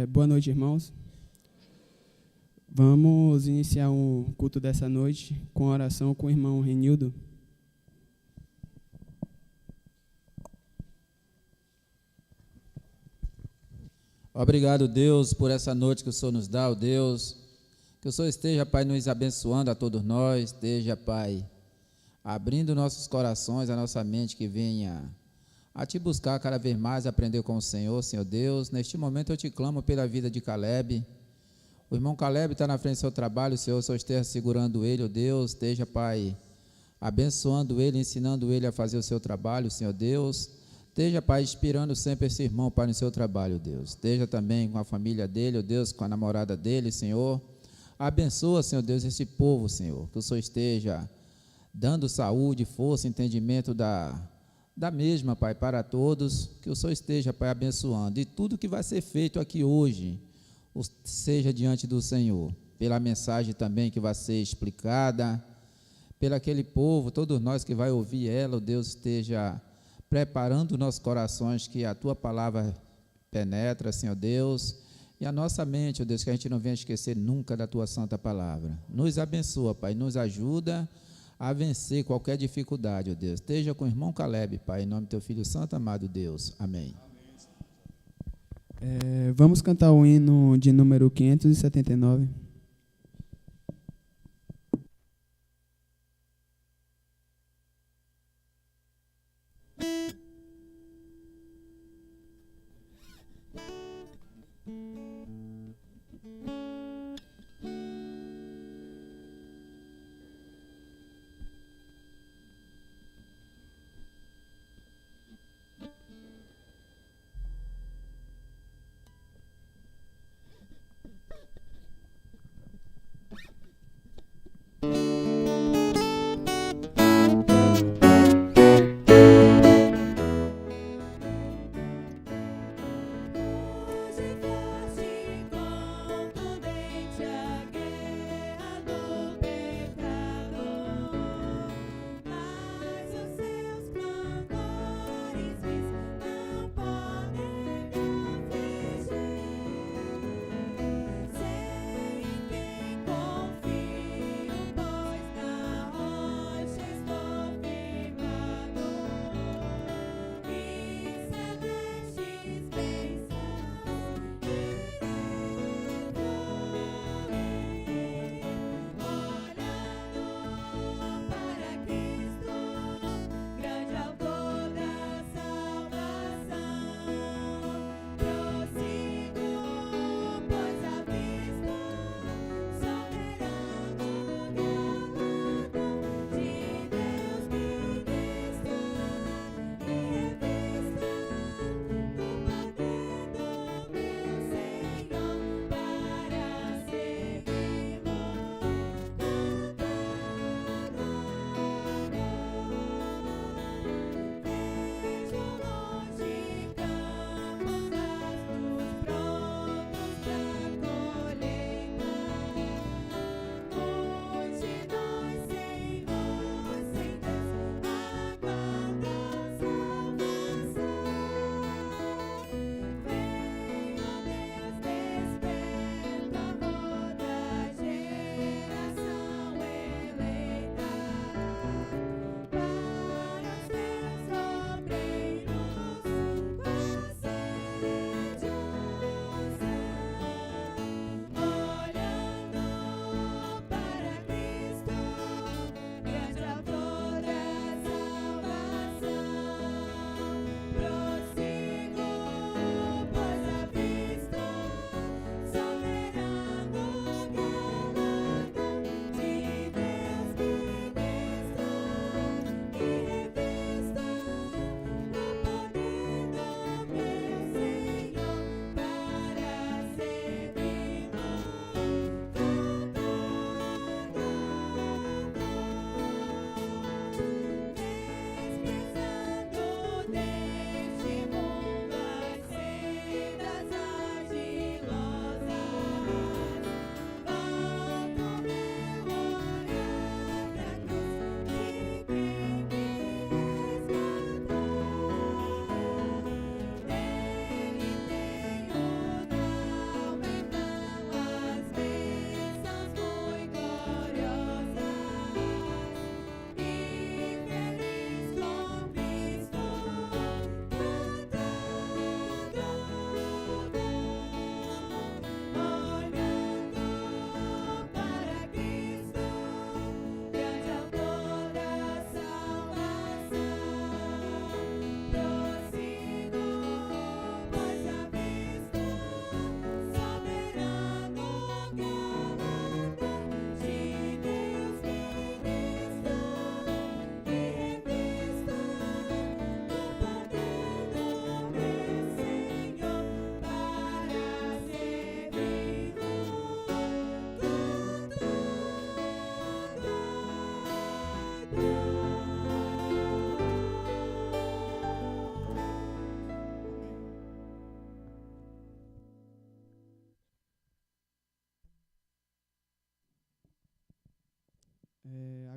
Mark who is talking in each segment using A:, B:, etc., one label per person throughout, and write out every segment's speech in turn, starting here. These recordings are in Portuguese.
A: Boa noite, irmãos. Vamos iniciar o culto dessa noite com a oração com o irmão Renildo.
B: Obrigado, Deus, por essa noite que o Senhor nos dá, ó Deus. Que o Senhor esteja, Pai, nos abençoando a todos nós. Esteja, Pai, abrindo nossos corações, a nossa mente, que venha a Te buscar cada vez mais, aprender com o Senhor, Senhor Deus. Neste momento eu Te clamo pela vida de Caleb. O irmão Caleb está na frente do seu trabalho, Senhor, o Senhor esteja segurando ele, ó Deus. Esteja, Pai, abençoando ele, ensinando ele a fazer o seu trabalho, Senhor Deus. Esteja, Pai, inspirando sempre esse irmão, Pai, no seu trabalho, Deus. Esteja também com a família dele, ó Deus, com a namorada dele, Senhor. Abençoa, Senhor Deus, esse povo, Senhor. Que o Senhor esteja dando saúde, força, entendimento da mesma, Pai, para todos. Que o Senhor esteja, Pai, abençoando. E tudo que vai ser feito aqui hoje, seja diante do Senhor. Pela mensagem também que vai ser explicada, pelo aquele povo, todos nós que vai ouvir ela, ó Deus, esteja preparando nossos corações, que a Tua palavra penetra, Senhor Deus, e a nossa mente, ó Deus, que a gente não venha esquecer nunca da Tua santa palavra. Nos abençoa, Pai, nos ajuda a vencer qualquer dificuldade, ó Deus. Esteja com o irmão Caleb, Pai, em nome do Teu Filho Santo, amado Deus. Amém.
A: Vamos cantar o hino de número 579.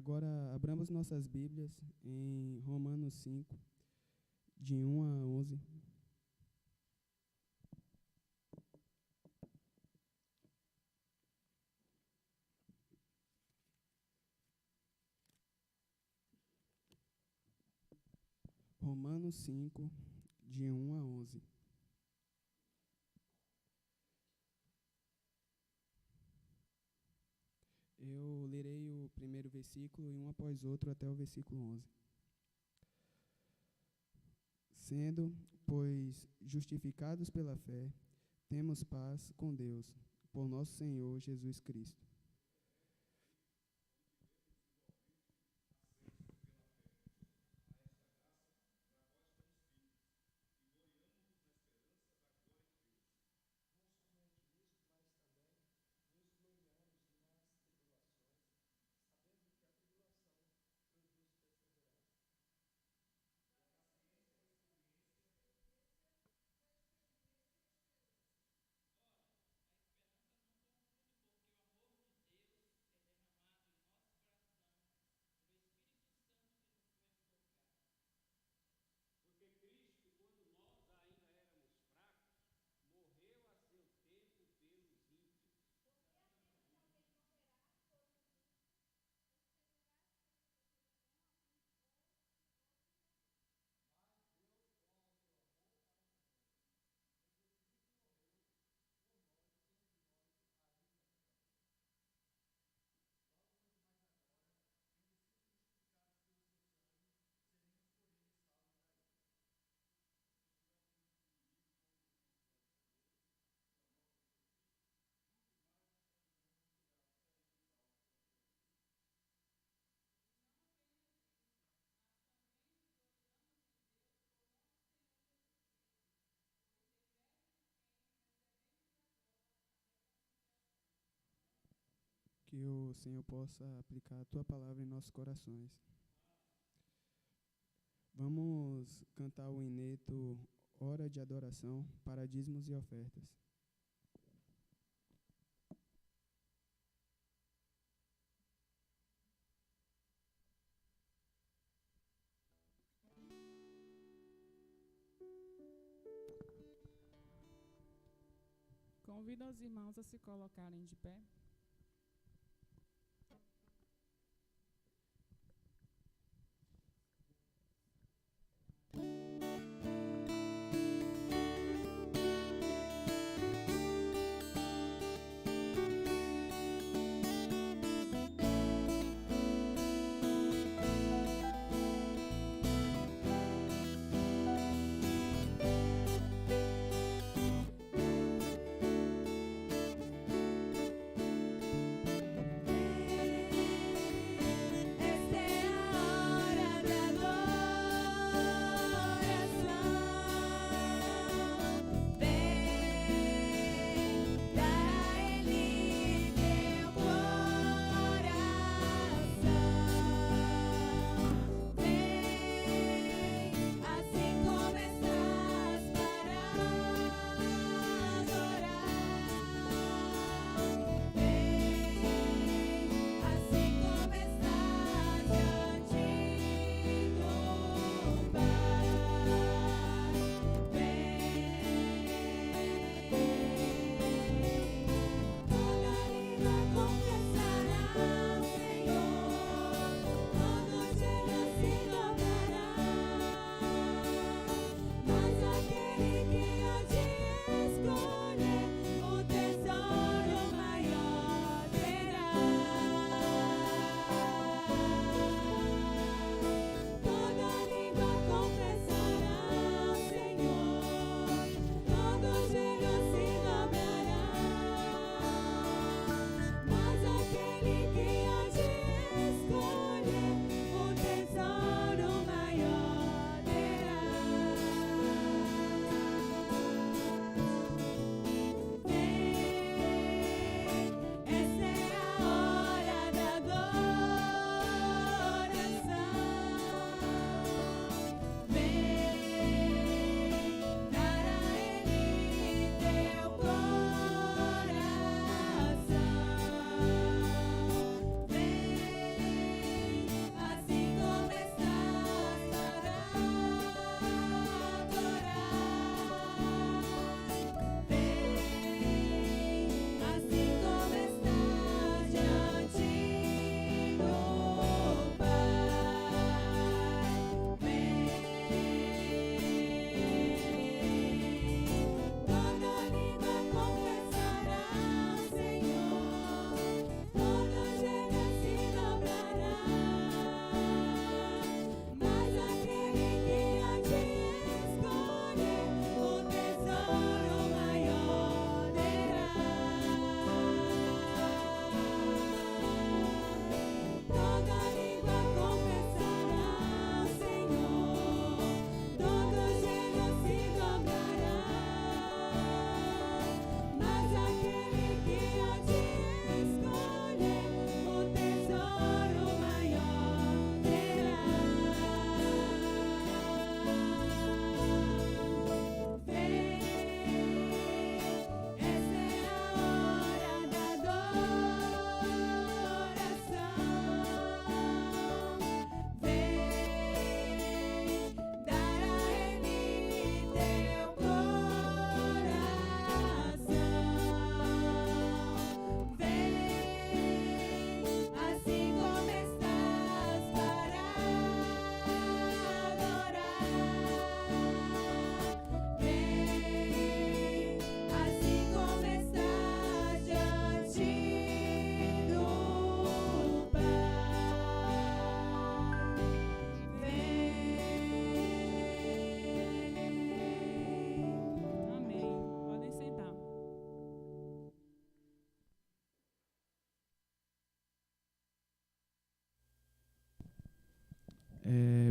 A: Agora, abramos nossas Bíblias em Romanos 5, de 1 a 11. Romanos 5, de 1 a 11. Eu lerei o primeiro versículo e um após outro até o versículo 11. Sendo, pois, justificados pela fé, temos paz com Deus, por nosso Senhor Jesus Cristo.
C: Porque Cristo, quando nós ainda éramos fracos, morreu a seu tempo pelos ímpios. Porque aquele por quem morrerá por um perseverará mas Deus prova o seu amor para conosco, porque Cristo morreu por nós, sendo nós ainda pecadores. Logo, muito mais agora, tendo sido justificados pelo seu sangue, seremos por ele salvos da ira.
A: Que o Senhor possa aplicar a Tua palavra em nossos corações. Vamos cantar o ineto Hora de Adoração para dízimos e ofertas.
D: Convido os irmãos a se colocarem de pé.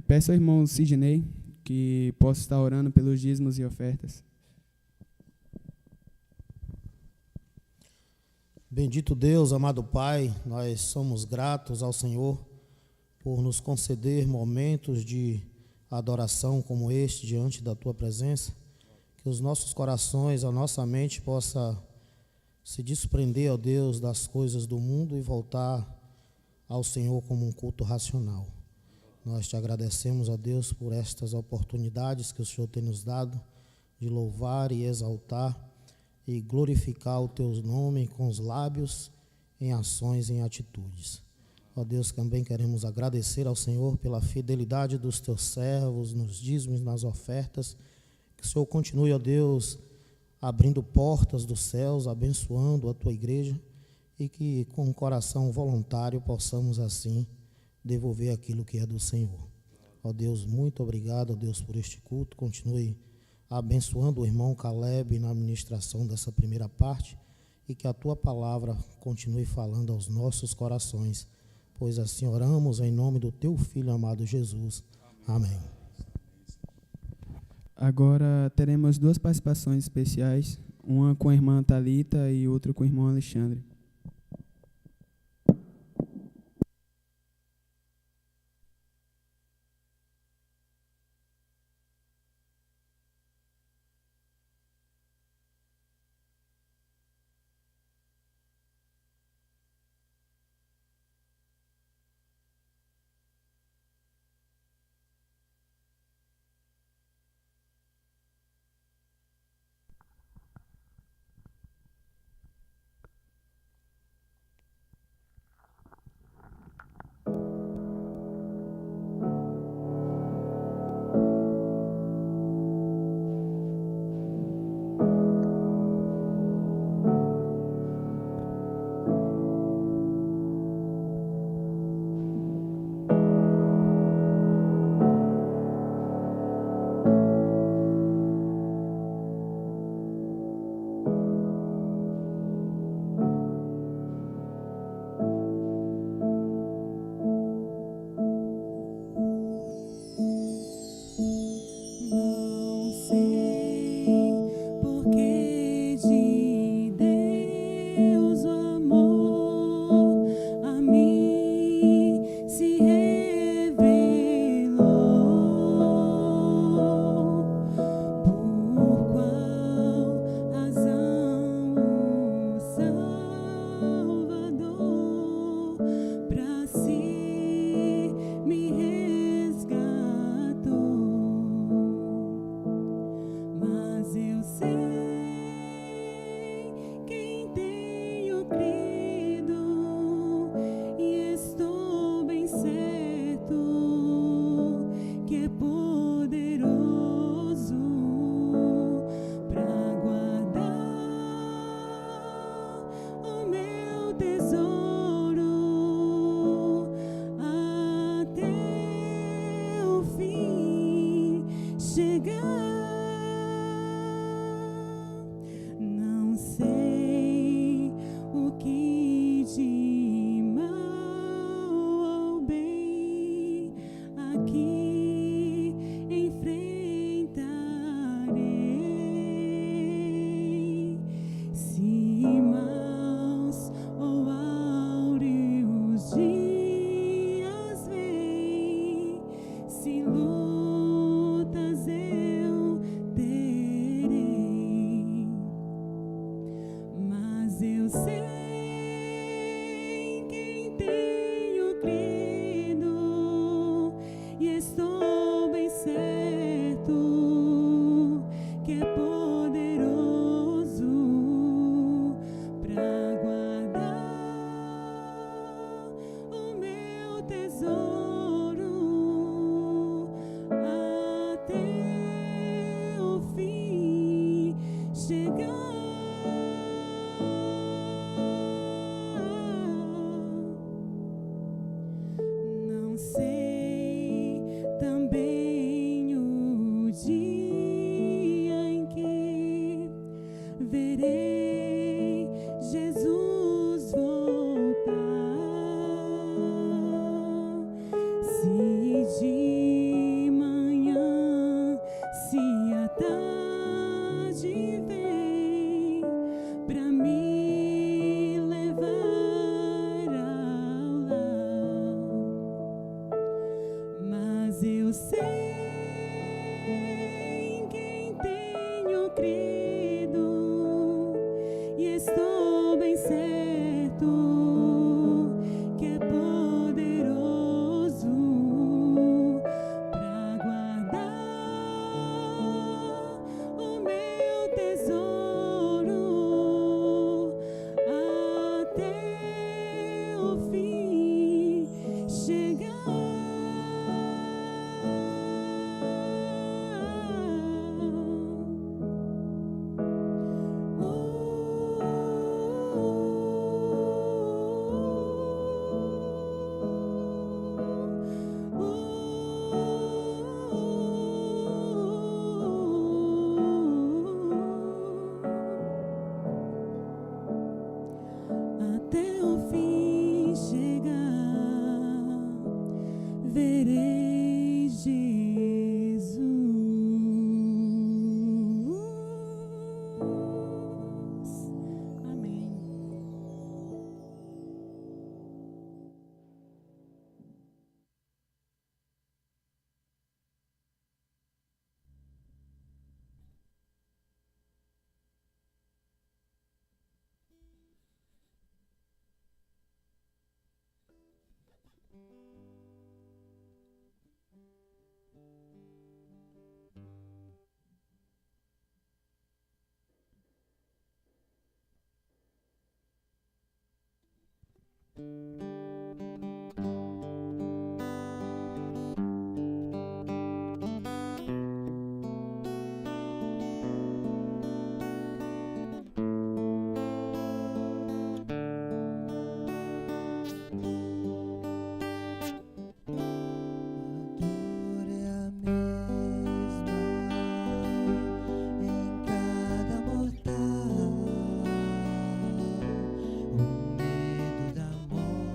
A: Peço ao irmão Sidney que possa estar orando pelos dízimos e ofertas.
E: Bendito Deus, amado Pai, nós somos gratos ao Senhor por nos conceder momentos de adoração como este diante da Tua presença, que os nossos corações, a nossa mente possa se desprender, ó Deus, das coisas do mundo e voltar ao Senhor como um culto racional. Nós te agradecemos, ó Deus, por estas oportunidades que o Senhor tem nos dado de louvar e exaltar e glorificar o Teu nome com os lábios, em ações e em atitudes. Ó Deus, também queremos agradecer ao Senhor pela fidelidade dos Teus servos, nos dízimos, nas ofertas. Que o Senhor continue, ó Deus, abrindo portas dos céus, abençoando a Tua igreja e que com um coração voluntário possamos assim devolver aquilo que é do Senhor. Ó Deus, muito obrigado, ó Deus, por este culto. Continue abençoando o irmão Caleb na administração dessa primeira parte e que a Tua palavra continue falando aos nossos corações, pois assim oramos em nome do Teu Filho amado Jesus. Amém.
A: Agora teremos duas participações especiais, uma com a irmã Thalita e outra com o irmão Alexandre.
F: eu sei em quem tenho crido e estou bem certo que é poderoso para guardar o meu tesouro até o fim chegar. Até o fim chegar, verei Jesus. Amém.
G: O medo da morte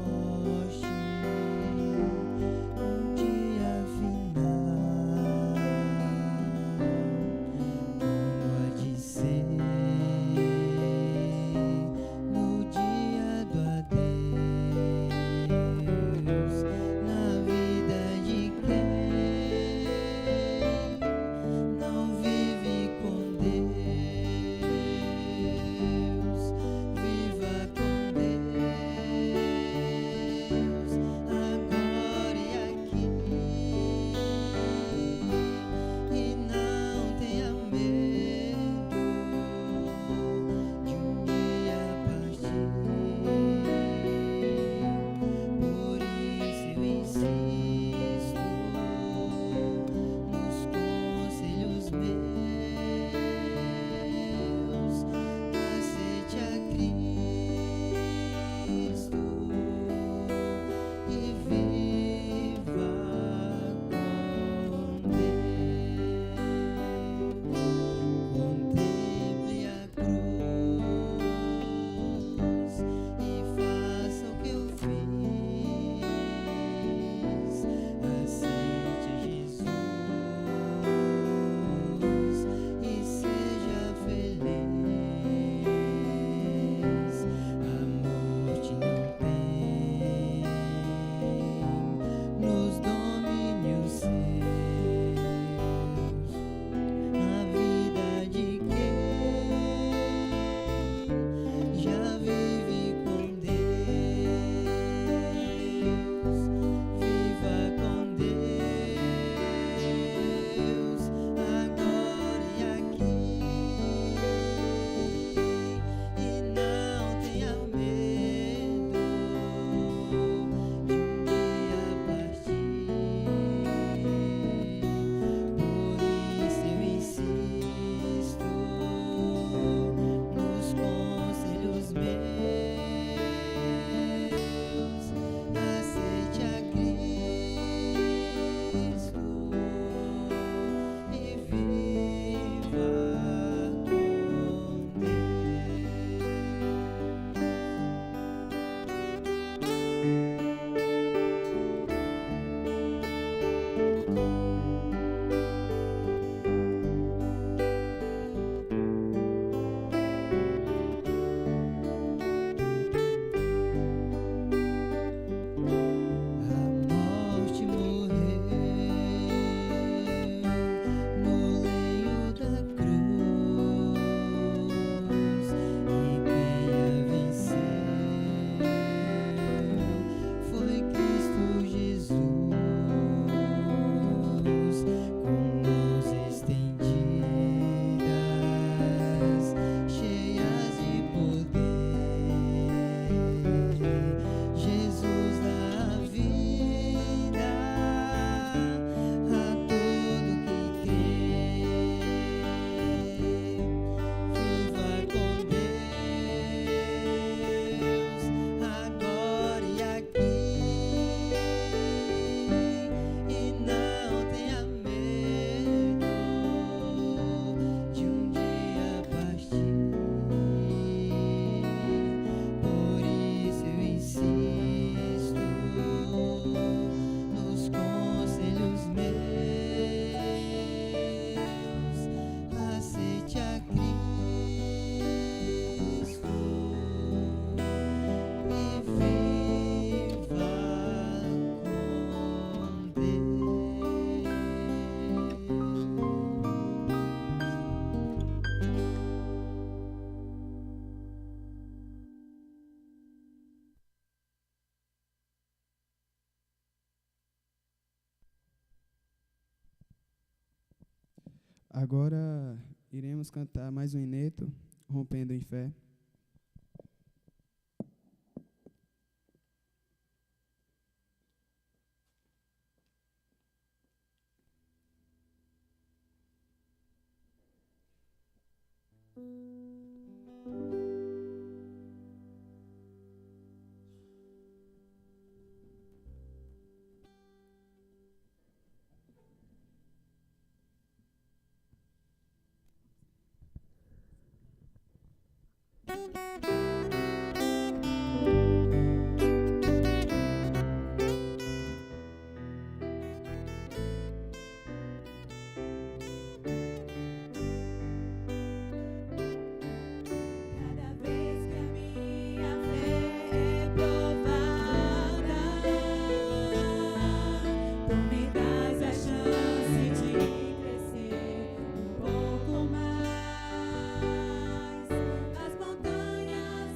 A: Agora iremos cantar mais um ineto, Rompendo em Fé.
F: Cada vez que a minha fé é provada, tu me dás a chance de crescer um pouco mais. As montanhas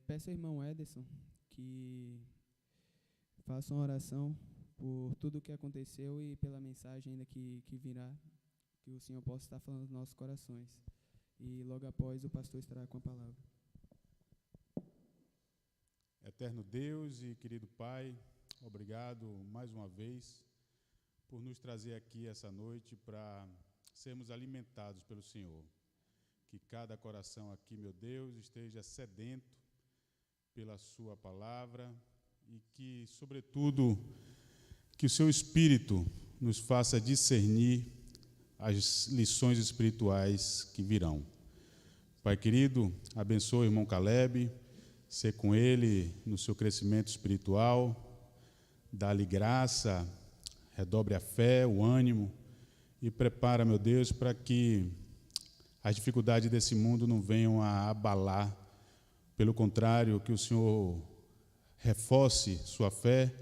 A: Peço ao irmão Ederson que faça uma oração por tudo o que aconteceu e pela mensagem ainda que virá, que o Senhor possa estar falando nos nossos corações. E logo após o pastor estará com a palavra.
G: Eterno Deus e querido Pai, obrigado mais uma vez por nos trazer aqui essa noite para sermos alimentados pelo Senhor. Que cada coração aqui, meu Deus, esteja sedento pela sua palavra e que, sobretudo, que o seu Espírito nos faça discernir as lições espirituais que virão. Pai querido, abençoe o irmão Caleb, ser com ele no seu crescimento espiritual, dá-lhe graça, redobre a fé, o ânimo e prepara, meu Deus, para que as dificuldades desse mundo não venham a abalar. Pelo contrário, que o Senhor reforce sua fé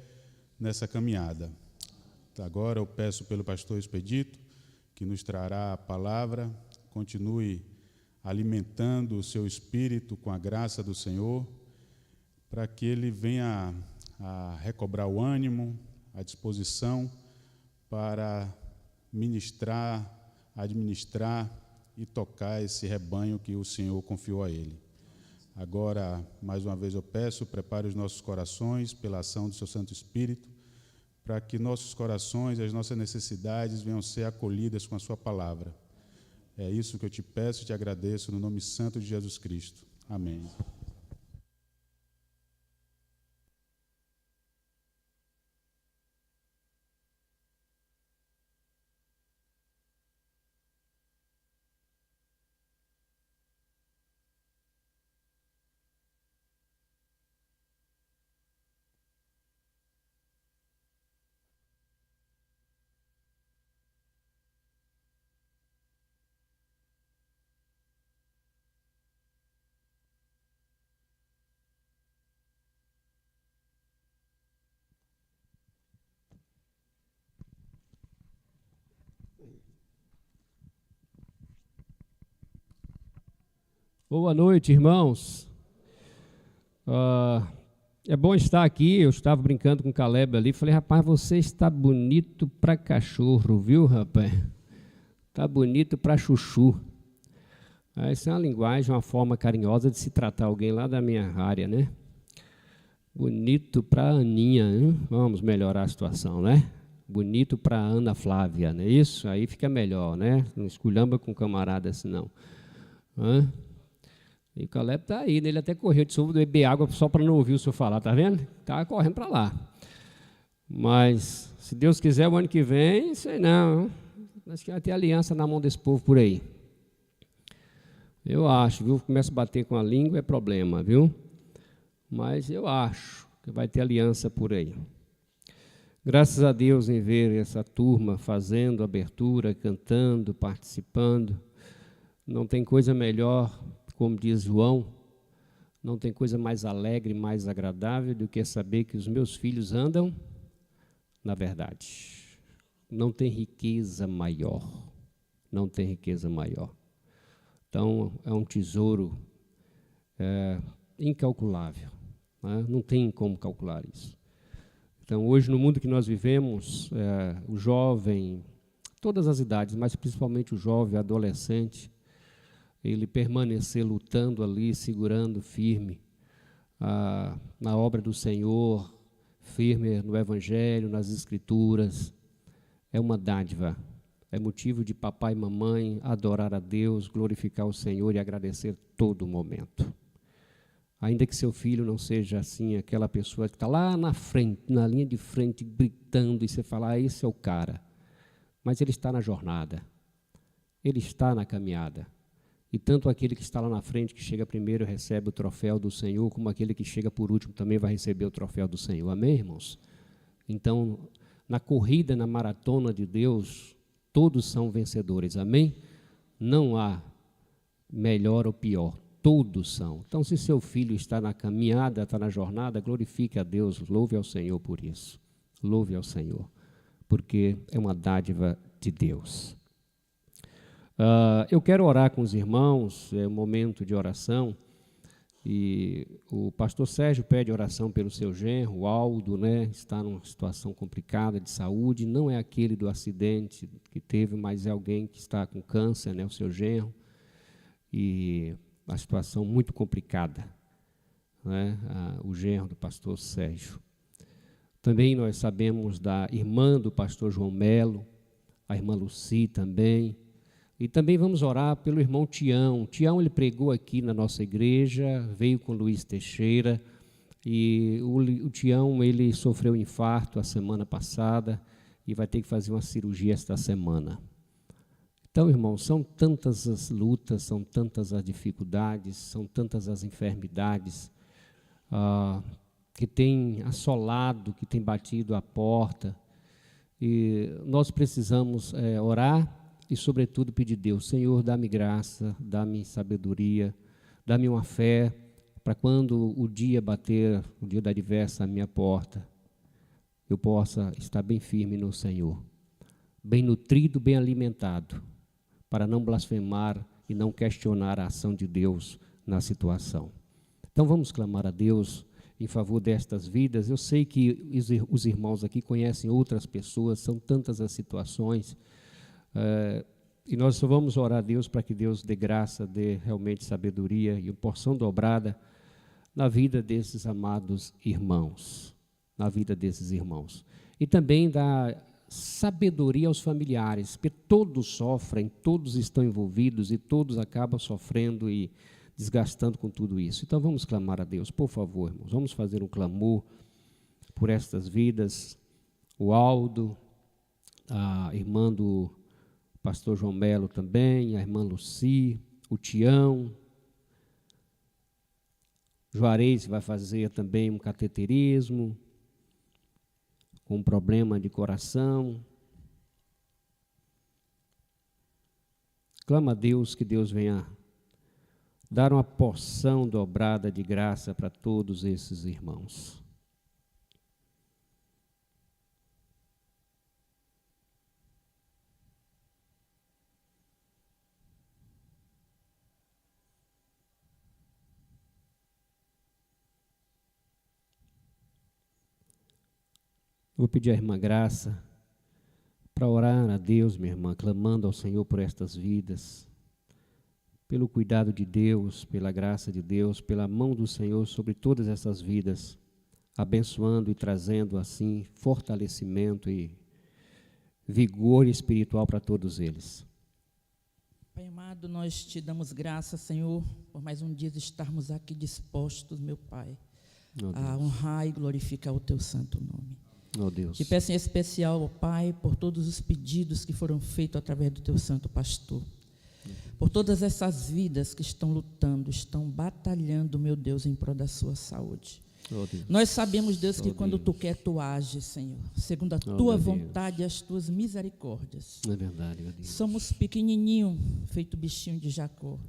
G: nessa caminhada. Agora eu peço pelo pastor Expedito, que nos trará a palavra, continue alimentando o seu espírito com a graça do Senhor, para que ele venha a recobrar o ânimo, a disposição para ministrar, administrar e tocar esse rebanho que o Senhor confiou a ele. Agora, mais uma vez eu peço, prepare os nossos corações pela ação do seu Santo Espírito, para que nossos corações e as nossas necessidades venham ser acolhidas com a sua palavra. É isso que eu te peço e te agradeço no nome santo de Jesus Cristo. Amém.
H: Boa noite, irmãos. É bom estar aqui. Eu estava brincando com o Caleb ali. Falei, rapaz, você está bonito para cachorro, viu, rapaz? Está bonito para chuchu. Essa é uma linguagem, uma forma carinhosa de se tratar alguém lá da minha área, né? Bonito para Aninha, hein? Vamos melhorar a situação, né? Bonito para Ana Flávia, não é isso? Aí fica melhor, né? Não esculhamba com camarada assim, não. E o Caleb está aí, ele até correu de soube beber água só para não ouvir o senhor falar, tá vendo? Está correndo para lá. Mas, se Deus quiser, o ano que vem, sei não. Acho que vai ter aliança na mão desse povo por aí. Eu acho, viu? Começa a bater com a língua, é problema, viu? Mas eu acho que vai ter aliança por aí. Graças a Deus em ver essa turma fazendo abertura, cantando, participando. Não tem coisa melhor, como diz João, não tem coisa mais alegre, mais agradável do que saber que os meus filhos andam na verdade. Não tem riqueza maior. Não tem riqueza maior. Então, é um tesouro incalculável. Né? Não tem como calcular isso. Então, hoje, no mundo que nós vivemos, o jovem, todas as idades, mas principalmente o jovem, adolescente, ele permanecer lutando ali, segurando firme na obra do Senhor, firme no Evangelho, nas Escrituras, é uma dádiva, é motivo de papai e mamãe adorar a Deus, glorificar o Senhor e agradecer todo momento. Ainda que seu filho não seja assim, aquela pessoa que está lá na frente, na linha de frente, gritando, e você fala, esse é o cara. Mas ele está na jornada, ele está na caminhada. E tanto aquele que está lá na frente, que chega primeiro, recebe o troféu do Senhor, como aquele que chega por último também vai receber o troféu do Senhor. Amém, irmãos? Então, na corrida, na maratona de Deus, todos são vencedores. Amém? Não há melhor ou pior. Todos são. Então, se seu filho está na caminhada, está na jornada, glorifique a Deus, louve ao Senhor por isso. Louve ao Senhor, porque é uma dádiva de Deus. Eu quero orar com os irmãos, é um momento de oração, E o pastor Sérgio pede oração pelo seu genro, o Aldo, né? Está numa situação complicada de saúde, não é aquele do acidente que teve, mas é alguém que está com câncer, né? O seu genro, e a situação muito complicada, né? O genro do pastor Sérgio. Também nós sabemos da irmã do pastor João Melo, a irmã Luci também. E também vamos orar pelo irmão Tião. Tião, ele pregou aqui na nossa igreja, veio com Luiz Teixeira, e o Tião, ele sofreu um infarto a semana passada e vai ter que fazer uma cirurgia esta semana. Então, irmãos, são tantas as lutas, são tantas as dificuldades, são tantas as enfermidades que têm assolado, que têm batido a porta, e nós precisamos orar e, sobretudo, pedir a Deus: Senhor, dá-me graça, dá-me sabedoria, dá-me uma fé, para quando o dia bater, o dia da adversa à minha porta, eu possa estar bem firme no Senhor, bem nutrido, bem alimentado, para não blasfemar e não questionar a ação de Deus na situação. Então, vamos clamar a Deus em favor destas vidas. Eu sei que os irmãos aqui conhecem outras pessoas, são tantas as situações, e nós só vamos orar a Deus para que Deus dê graça, dê realmente sabedoria e uma porção dobrada na vida desses amados irmãos, na vida desses irmãos. E também dá sabedoria aos familiares, porque todos sofrem, todos estão envolvidos e todos acabam sofrendo e desgastando com tudo isso. Então vamos clamar a Deus, por favor, irmãos, vamos fazer um clamor por estas vidas. O Aldo, a irmã do pastor João Melo também, a irmã Luci, o Tião, Juarez vai fazer também um cateterismo, com um problema de coração. Clama a Deus que Deus venha dar uma porção dobrada de graça para todos esses irmãos. Vou pedir à irmã Graça para orar a Deus, minha irmã, clamando ao Senhor por estas vidas, pelo cuidado de Deus, pela graça de Deus, pela mão do Senhor sobre todas essas vidas, abençoando e trazendo assim fortalecimento e vigor espiritual para todos eles.
C: Pai amado, nós te damos graça, Senhor, por mais um dia estarmos aqui dispostos, meu Pai, a honrar e glorificar o teu santo nome.
H: Oh, Deus.
C: Te peço em especial, ó Pai, por todos os pedidos que foram feitos através do teu santo pastor, por todas essas vidas que estão lutando, estão batalhando, meu Deus, em prol da sua saúde.
H: Oh, Deus.
C: Nós sabemos, Deus, que quando
H: Deus.
C: tu quer, tu ages, Senhor, segundo a
H: Oh,
C: tua
H: meu
C: vontade e as tuas misericórdias.
H: É verdade, meu Deus.
C: Somos pequenininho, feito bichinho de Jacó,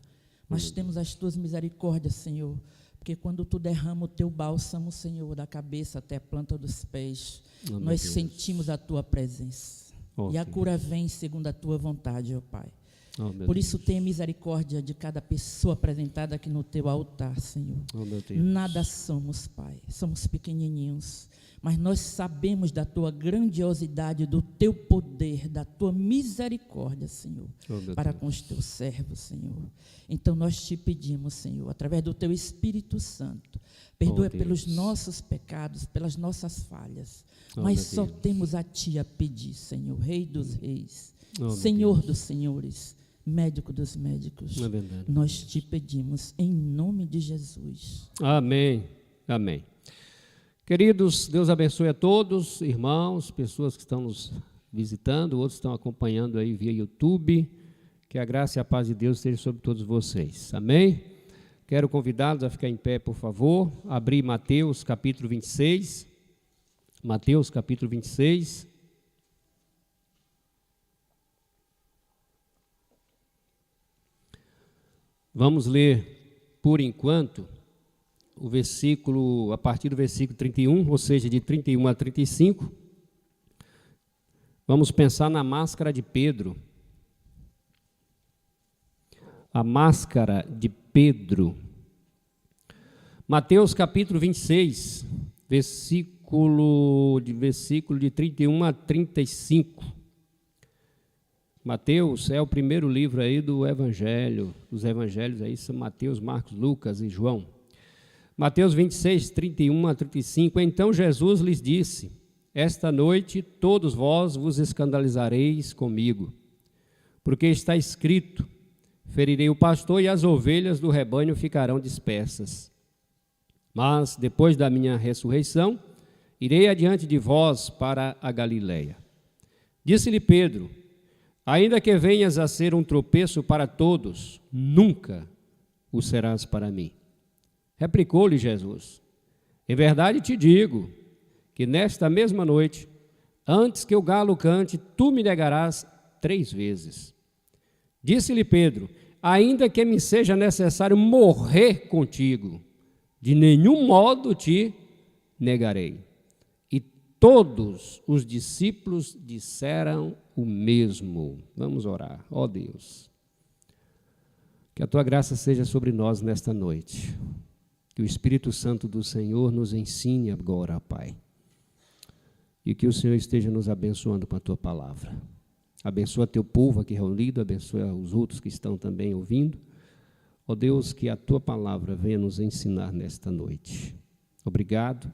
C: mas temos as tuas misericórdias, Senhor, porque quando tu derrama o teu bálsamo, Senhor, da cabeça até a planta dos pés,
H: Oh,
C: nós
H: Deus.
C: sentimos a tua presença.
H: Oh,
C: E a
H: Deus.
C: cura vem segundo a tua vontade, ó Pai.
H: Oh, meu
C: Por
H: Deus.
C: isso, tenha misericórdia de cada pessoa apresentada aqui no teu altar, Senhor.
H: Oh, meu Deus.
C: Nada somos, Pai, somos pequenininhos, mas nós sabemos da tua grandiosidade, do teu poder, da tua misericórdia, Senhor,
H: Oh, meu
C: para
H: Deus.
C: com os teus servos, Senhor. Então nós te pedimos, Senhor, através do teu Espírito Santo, perdoa
H: Oh, Deus.
C: pelos nossos pecados, pelas nossas falhas,
H: Oh,
C: mas
H: meu
C: só
H: Deus.
C: temos a ti a pedir, Senhor, Rei dos reis,
H: Oh, meu
C: Senhor
H: Deus.
C: dos senhores, médico dos médicos.
H: É verdade.
C: Nós te pedimos em nome de Jesus.
H: Amém, amém. Queridos, Deus abençoe a todos, irmãos, pessoas que estão nos visitando, outros estão acompanhando aí via YouTube. Que a graça e a paz de Deus estejam sobre todos vocês. Amém? Quero convidá-los a ficar em pé, por favor. Abrir Mateus capítulo 26. Mateus capítulo 26. Vamos ler, por enquanto, o versículo, a partir do versículo 31, ou seja, de 31 a 35. Vamos pensar na máscara de Pedro. A máscara de Pedro. Mateus capítulo 26, versículo de 31 a 35. Mateus é o primeiro livro aí do Evangelho, dos Evangelhos aí são Mateus, Marcos, Lucas e João. Mateus 26, 31 a 35. Então Jesus lhes disse: esta noite todos vós vos escandalizareis comigo, porque está escrito: ferirei o pastor e as ovelhas do rebanho ficarão dispersas. Mas depois da minha ressurreição, irei adiante de vós para a Galileia. Disse-lhe Pedro: ainda que venhas a ser um tropeço para todos, nunca o serás para mim. Replicou-lhe Jesus: em verdade te digo que nesta mesma noite, antes que o galo cante, tu me negarás 3 vezes. Disse-lhe Pedro: ainda que me seja necessário morrer contigo, de nenhum modo te negarei. E todos os discípulos disseram o mesmo. Vamos orar. Ó Deus, que a tua graça seja sobre nós nesta noite. Que o Espírito Santo do Senhor nos ensine agora, Pai. E que o Senhor esteja nos abençoando com a tua palavra. Abençoa teu povo aqui reunido, abençoa os outros que estão também ouvindo. Ó Deus, que a tua palavra venha nos ensinar nesta noite. Obrigado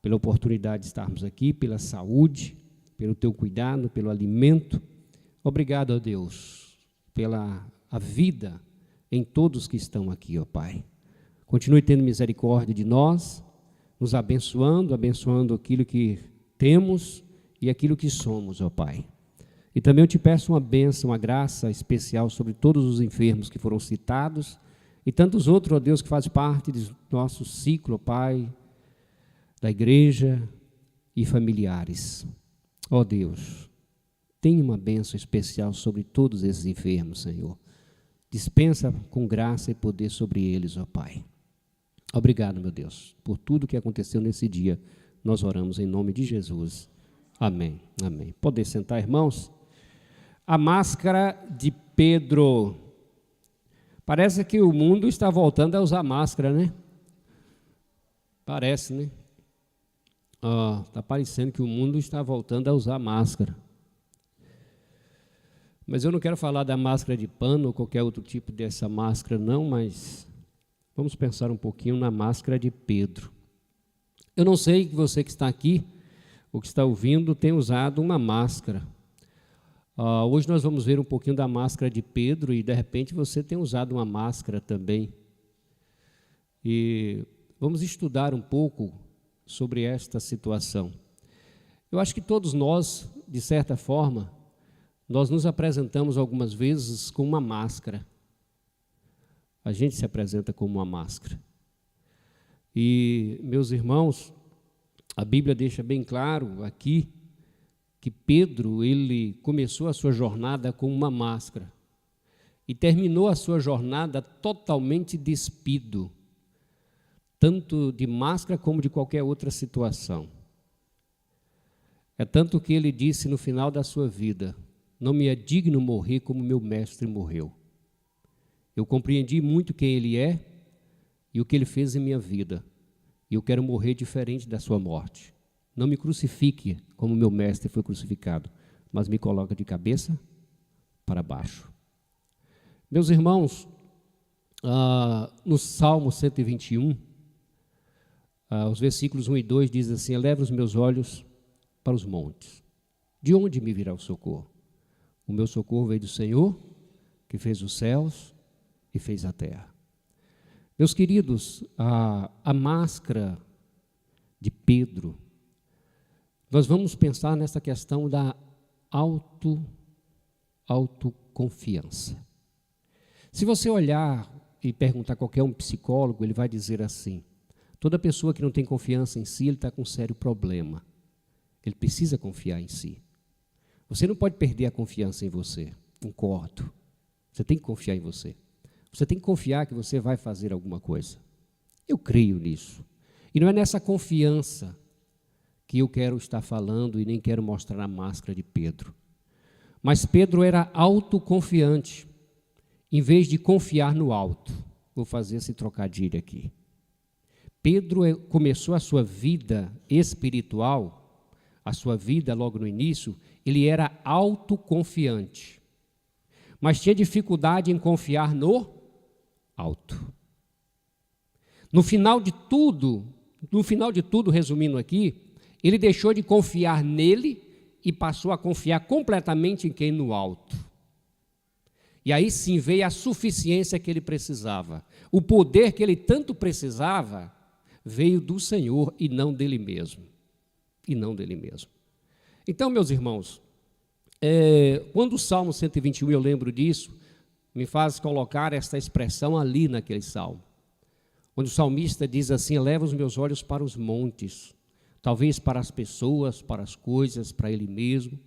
H: pela oportunidade de estarmos aqui, pela saúde, pelo teu cuidado, pelo alimento. Obrigado, ó Deus, pela a vida em todos que estão aqui, ó Pai. Continue tendo misericórdia de nós, nos abençoando, abençoando aquilo que temos e aquilo que somos, ó Pai. E também eu te peço uma bênção, uma graça especial sobre todos os enfermos que foram citados e tantos outros, ó Deus, que fazem parte do nosso ciclo, ó Pai, da igreja e familiares. Ó Deus, tenha uma bênção especial sobre todos esses enfermos, Senhor. Dispensa com graça e poder sobre eles, ó Pai. Obrigado, meu Deus, por tudo que aconteceu nesse dia. Nós oramos em nome de Jesus. Amém. Amém. Podem sentar, irmãos? A máscara de Pedro. Parece que o mundo está voltando a usar máscara, né? Parece, né? Está parecendo que o mundo está voltando a usar máscara. Mas eu não quero falar da máscara de pano ou qualquer outro tipo dessa máscara, não, mas vamos pensar um pouquinho na máscara de Pedro. Eu não sei que você que está aqui, ou que está ouvindo, tem usado uma máscara. Hoje nós vamos ver um pouquinho da máscara de Pedro e, de repente, você tem usado uma máscara também. E vamos estudar um pouco sobre esta situação. Eu acho que todos nós, de certa forma, nós nos apresentamos algumas vezes com uma máscara. A gente se apresenta como uma máscara. E, meus irmãos, a Bíblia deixa bem claro aqui que Pedro, ele começou a sua jornada com uma máscara e terminou a sua jornada totalmente despido, tanto de máscara como de qualquer outra situação. É tanto que ele disse no final da sua vida: não me é digno morrer como meu mestre morreu. Eu compreendi muito quem ele é e o que ele fez em minha vida, e eu quero morrer diferente da sua morte. Não me crucifique como meu mestre foi crucificado, mas me coloca de cabeça para baixo. Meus irmãos, no Salmo 121, os versículos 1 e 2 diz assim: eleva os meus olhos para os montes. De onde me virá o socorro? O meu socorro veio do Senhor, que fez os céus e fez a terra. Meus queridos, a máscara de Pedro, nós vamos pensar nessa questão da autoconfiança. Se você olhar e perguntar a qualquer um psicólogo, ele vai dizer assim: toda pessoa que não tem confiança em si, ele está com um sério problema. Ele precisa confiar em si. Você não pode perder a confiança em você, concordo. Você tem que confiar em você. Você tem que confiar que você vai fazer alguma coisa. Eu creio nisso. E não é nessa confiança que eu quero estar falando e nem quero mostrar a máscara de Pedro. Mas Pedro era autoconfiante, em vez de confiar no alto. Vou fazer esse trocadilho aqui. Pedro começou a sua vida espiritual, a sua vida logo no início, ele era autoconfiante, mas tinha dificuldade em confiar no alto. No final de tudo, resumindo aqui, ele deixou de confiar nele e passou a confiar completamente em quem? No alto. E aí sim veio a suficiência que ele precisava. O poder que ele tanto precisava veio do Senhor e não dele mesmo. Então, meus irmãos, quando o Salmo 121, eu lembro disso, me faz colocar esta expressão ali naquele salmo, onde o salmista diz assim: eleva os meus olhos para os montes, talvez para as pessoas, para as coisas, para ele mesmo.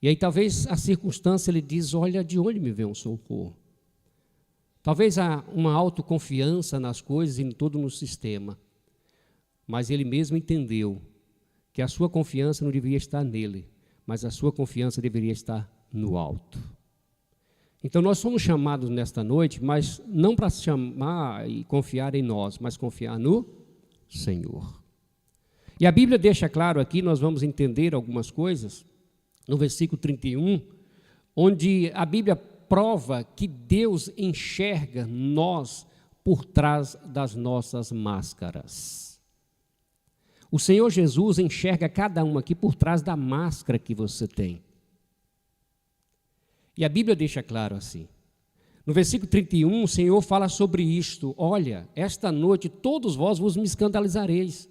H: E aí talvez a circunstância ele diz: olha, de onde me vem um socorro? Talvez há uma autoconfiança nas coisas e em todo no sistema, mas ele mesmo entendeu que a sua confiança não deveria estar nele, mas a sua confiança deveria estar no alto. Então nós somos chamados nesta noite, mas não para chamar e confiar em nós, mas confiar no Senhor. E a Bíblia deixa claro aqui, nós vamos entender algumas coisas, no versículo 31, onde a Bíblia prova que Deus enxerga nós por trás das nossas máscaras. O Senhor Jesus enxerga cada um aqui por trás da máscara que você tem. E a Bíblia deixa claro assim. No versículo 31, o Senhor fala sobre isto: olha, esta noite todos vós vos me escandalizareis.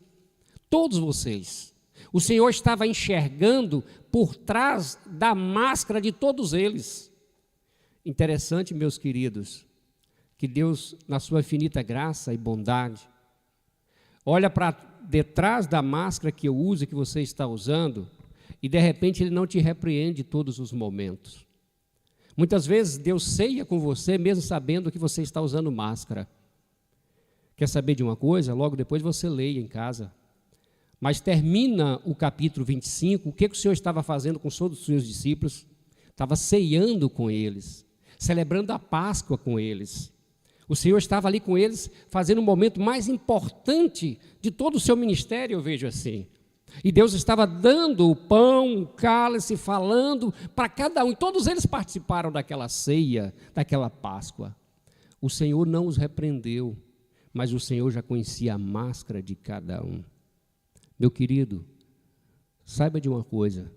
H: Todos vocês. O Senhor estava enxergando por trás da máscara de todos eles. Interessante, meus queridos, que Deus, na sua infinita graça e bondade, olha para detrás da máscara que eu uso e que você está usando, e de repente Ele não te repreende todos os momentos. Muitas vezes Deus ceia com você, mesmo sabendo que você está usando máscara. Quer saber de uma coisa? Logo depois você leia em casa. Mas termina o capítulo 25, o que o Senhor estava fazendo com todos os seus discípulos? Estava ceiando com eles, celebrando a Páscoa com eles. O Senhor estava ali com eles, fazendo o momento mais importante de todo o seu ministério, eu vejo assim. E Deus estava dando o pão, o cálice, falando para cada um. E todos eles participaram daquela ceia, daquela Páscoa. O Senhor não os repreendeu, mas o Senhor já conhecia a máscara de cada um. Meu querido, saiba de uma coisa,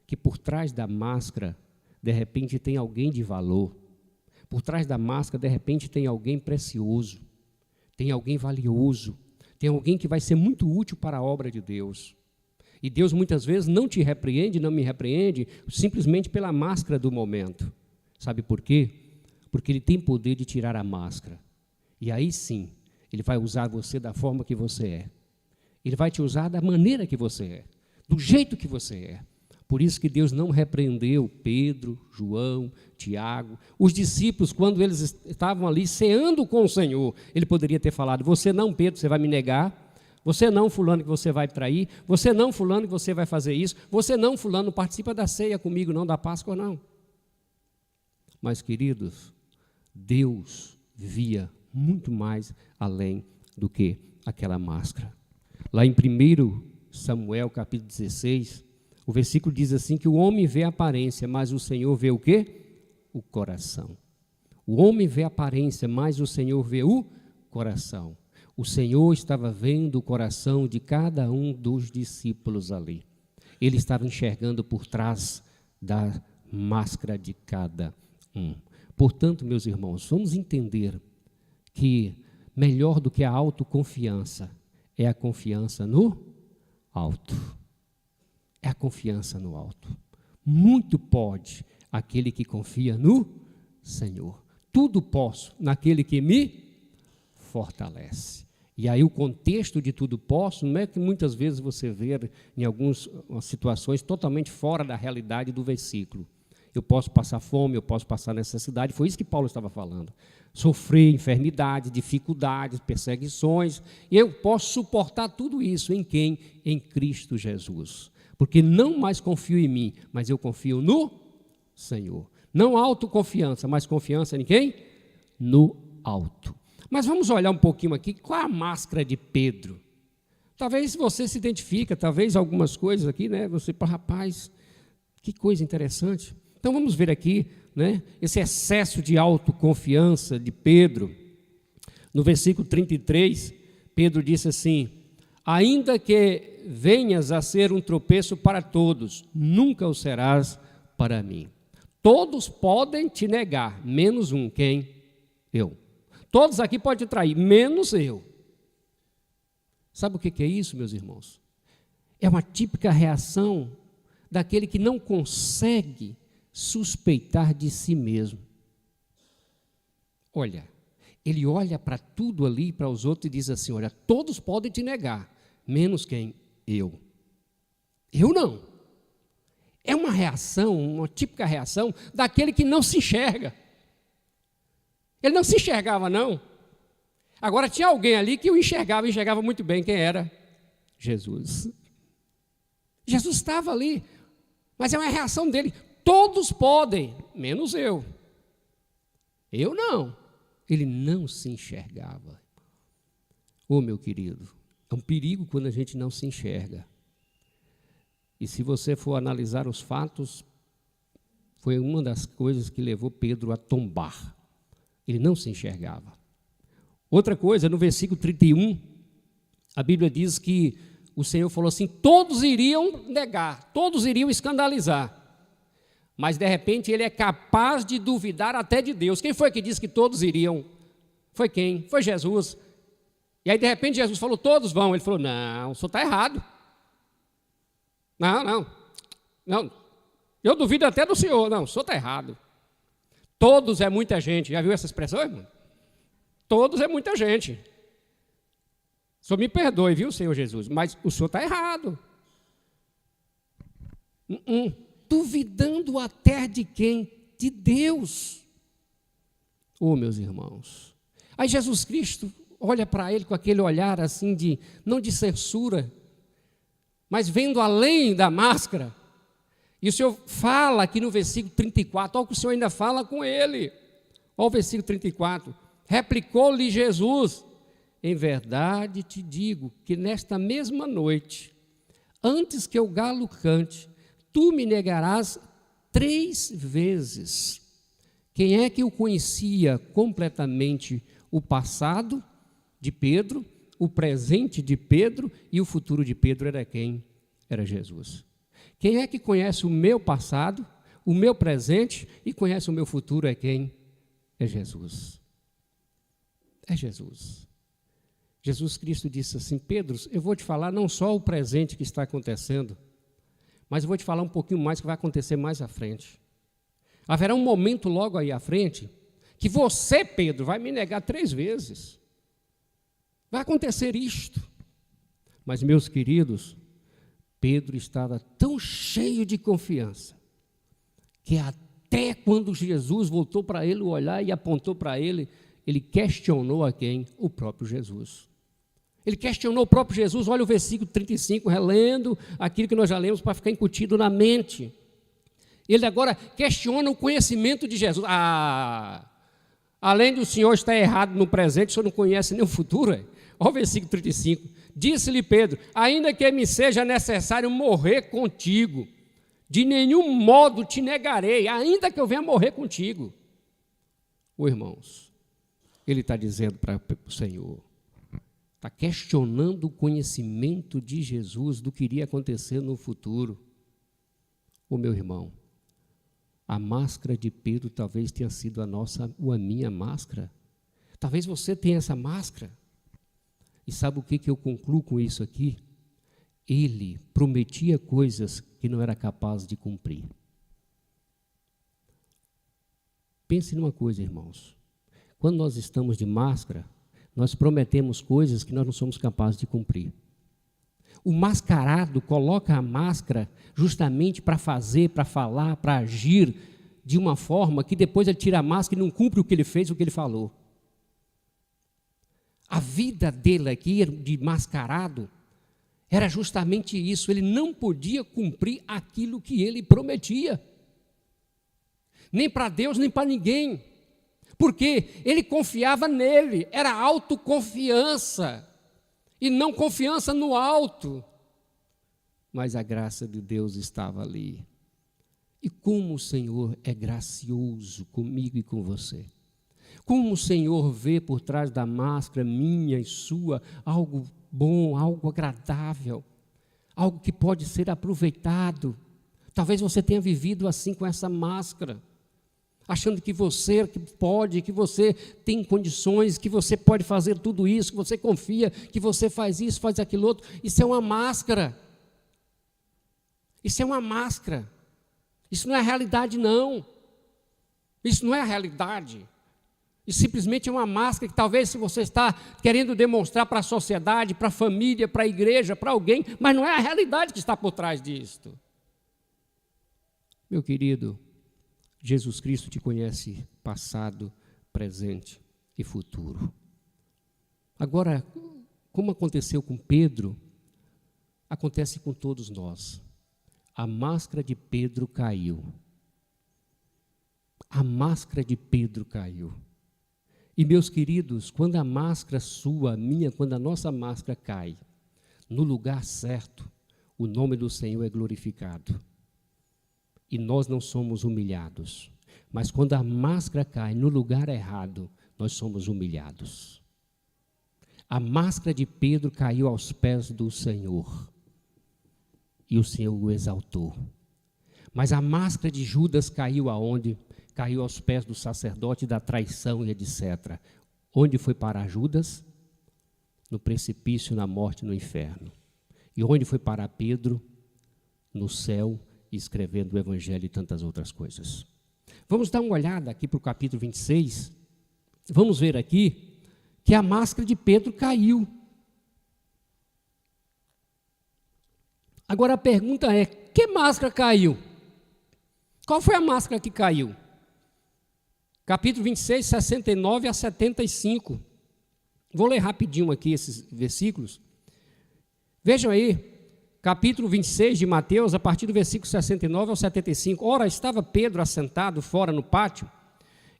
H: que por trás da máscara, de repente tem alguém de valor. Por trás da máscara, de repente tem alguém precioso, tem alguém valioso, tem alguém que vai ser muito útil para a obra de Deus. E Deus muitas vezes não te repreende, não me repreende, simplesmente pela máscara do momento. Sabe por quê? Porque Ele tem poder de tirar a máscara. E aí sim, Ele vai usar você da forma que você é. Ele vai te usar da maneira que você é, do jeito que você é. Por isso que Deus não repreendeu Pedro, João, Tiago, os discípulos, quando eles estavam ali ceando com o Senhor. Ele poderia ter falado: você não, Pedro, você vai me negar. Você não, fulano, que você vai trair. Você não, fulano, que você vai fazer isso. Você não, fulano, participa da ceia comigo, não, da Páscoa, não. Mas, queridos, Deus via muito mais além do que aquela máscara. Lá em 1 Samuel, capítulo 16, o versículo diz assim, que o homem vê a aparência, mas o Senhor vê o quê? O coração. O homem vê a aparência, mas o Senhor vê o coração. O Senhor estava vendo o coração de cada um dos discípulos ali. Ele estava enxergando por trás da máscara de cada um. Portanto, meus irmãos, vamos entender que melhor do que a autoconfiança é a confiança no alto. É a confiança no alto. Muito pode aquele que confia no Senhor. Tudo posso naquele que me fortalece. E aí o contexto de tudo posso não é que muitas vezes você vê em algumas situações totalmente fora da realidade do versículo. Eu posso passar fome, eu posso passar necessidade, foi isso que Paulo estava falando. Sofrer enfermidades, dificuldades, perseguições, e eu posso suportar tudo isso em quem? Em Cristo Jesus. Porque não mais confio em mim, mas eu confio no Senhor. Não autoconfiança, mas confiança em quem? No alto. Mas vamos olhar um pouquinho aqui, qual é a máscara de Pedro? Talvez você se identifica, talvez algumas coisas aqui, né? Você, rapaz, que coisa interessante. Então vamos ver aqui, né, esse excesso de autoconfiança de Pedro. No versículo 33, Pedro disse assim: ainda que venhas a ser um tropeço para todos, nunca o serás para mim. Todos podem te negar, menos um, quem? Eu. Todos aqui podem te trair, menos eu. Sabe o que é isso, meus irmãos? É uma típica reação daquele que não consegue suspeitar de si mesmo. Olha, ele olha para tudo ali, para os outros, e diz assim: olha, todos podem te negar, menos quem? Eu. Eu não. É uma reação, uma típica reação daquele que não se enxerga. Ele não se enxergava, não. Agora tinha alguém ali que o enxergava muito bem. Quem era? Jesus. Jesus estava ali, mas é uma reação dele. Todos podem, menos eu. Eu não. Ele não se enxergava. Ô, meu querido, é um perigo quando a gente não se enxerga. E se você for analisar os fatos, foi uma das coisas que levou Pedro a tombar. Ele não se enxergava. Outra coisa, no versículo 31, a Bíblia diz que o Senhor falou assim: todos iriam negar, todos iriam escandalizar. Mas, de repente, ele é capaz de duvidar até de Deus. Quem foi que disse que todos iriam? Foi quem? Foi Jesus. E aí, de repente, Jesus falou: todos vão. Ele falou: não, o senhor está errado. Não. Eu duvido até do senhor. Não, o senhor está errado. Todos é muita gente. Já viu essa expressão, irmão? Todos é muita gente. O senhor me perdoe, viu, Senhor Jesus? Mas o senhor está errado. Duvidando até de quem? De Deus. Oh, meus irmãos. Aí Jesus Cristo olha para ele com aquele olhar assim de, não de censura, mas vendo além da máscara. E o Senhor fala aqui no versículo 34, olha o que o Senhor ainda fala com ele. Olha o versículo 34. Replicou-lhe Jesus: em verdade te digo que nesta mesma noite, antes que o galo cante, tu me negarás 3 vezes. Quem é que o conhecia completamente? O passado de Pedro, o presente de Pedro e o futuro de Pedro era quem? Era Jesus. Quem é que conhece o meu passado, o meu presente e conhece o meu futuro é quem? É Jesus. É Jesus. Jesus Cristo disse assim: Pedro, eu vou te falar não só o presente que está acontecendo, mas eu vou te falar um pouquinho mais que vai acontecer mais à frente. Haverá um momento logo aí à frente que você, Pedro, vai me negar 3 vezes. Vai acontecer isto. Mas, meus queridos, Pedro estava tão cheio de confiança que até quando Jesus voltou para ele olhar e apontou para ele, ele questionou a quem? O próprio Jesus. Ele questionou o próprio Jesus. Olha o versículo 35, relendo aquilo que nós já lemos para ficar incutido na mente. Ele agora questiona o conhecimento de Jesus. Além do senhor estar errado no presente, o senhor não conhece nem o futuro. Olha o versículo 35. Disse-lhe Pedro: ainda que me seja necessário morrer contigo, de nenhum modo te negarei, ainda que eu venha morrer contigo. Irmãos, ele está dizendo para o Senhor, está questionando o conhecimento de Jesus do que iria acontecer no futuro. Meu irmão, a máscara de Pedro talvez tenha sido a nossa ou a minha máscara. Talvez você tenha essa máscara. E sabe o que eu concluo com isso aqui? Ele prometia coisas que não era capaz de cumprir. Pense numa coisa, irmãos. Quando nós estamos de máscara, nós prometemos coisas que nós não somos capazes de cumprir. O mascarado coloca a máscara justamente para fazer, para falar, para agir de uma forma que depois ele tira a máscara e não cumpre o que ele fez, o que ele falou. A vida dele aqui, de mascarado, era justamente isso. Ele não podia cumprir aquilo que ele prometia. Nem para Deus, nem para ninguém. Porque ele confiava nele, era autoconfiança, e não confiança no alto. Mas a graça de Deus estava ali. E como o Senhor é gracioso comigo e com você. Como o Senhor vê por trás da máscara minha e sua algo bom, algo agradável, algo que pode ser aproveitado. Talvez você tenha vivido assim com essa máscara, achando que você pode, que você tem condições, que você pode fazer tudo isso, que você confia, que você faz isso, faz aquilo outro. Isso é uma máscara. Isso é uma máscara. Isso não é a realidade, não. Isso não é a realidade. Isso simplesmente é uma máscara que talvez se você está querendo demonstrar para a sociedade, para a família, para a igreja, para alguém, mas não é a realidade que está por trás disto. Meu querido, Jesus Cristo te conhece passado, presente e futuro. Agora, como aconteceu com Pedro, acontece com todos nós. A máscara de Pedro caiu. A máscara de Pedro caiu. E, meus queridos, quando a máscara sua, a minha, quando a nossa máscara cai, no lugar certo, o nome do Senhor é glorificado. E nós não somos humilhados. Mas quando a máscara cai no lugar errado, nós somos humilhados. A máscara de Pedro caiu aos pés do Senhor. E o Senhor o exaltou. Mas a máscara de Judas caiu aonde? Caiu aos pés do sacerdote, da traição e etc. Onde foi parar Judas? No precipício, na morte, no inferno. E onde foi parar Pedro? No céu, escrevendo o Evangelho e tantas outras coisas. Vamos dar uma olhada aqui para o capítulo 26. Vamos ver aqui que a máscara de Pedro caiu. Agora a pergunta é, que máscara caiu? Qual foi a máscara que caiu? Capítulo 26, 69 a 75. Vou ler rapidinho aqui esses versículos. Vejam aí, capítulo 26 de Mateus, a partir do versículo 69 ao 75. Ora, estava Pedro assentado fora no pátio,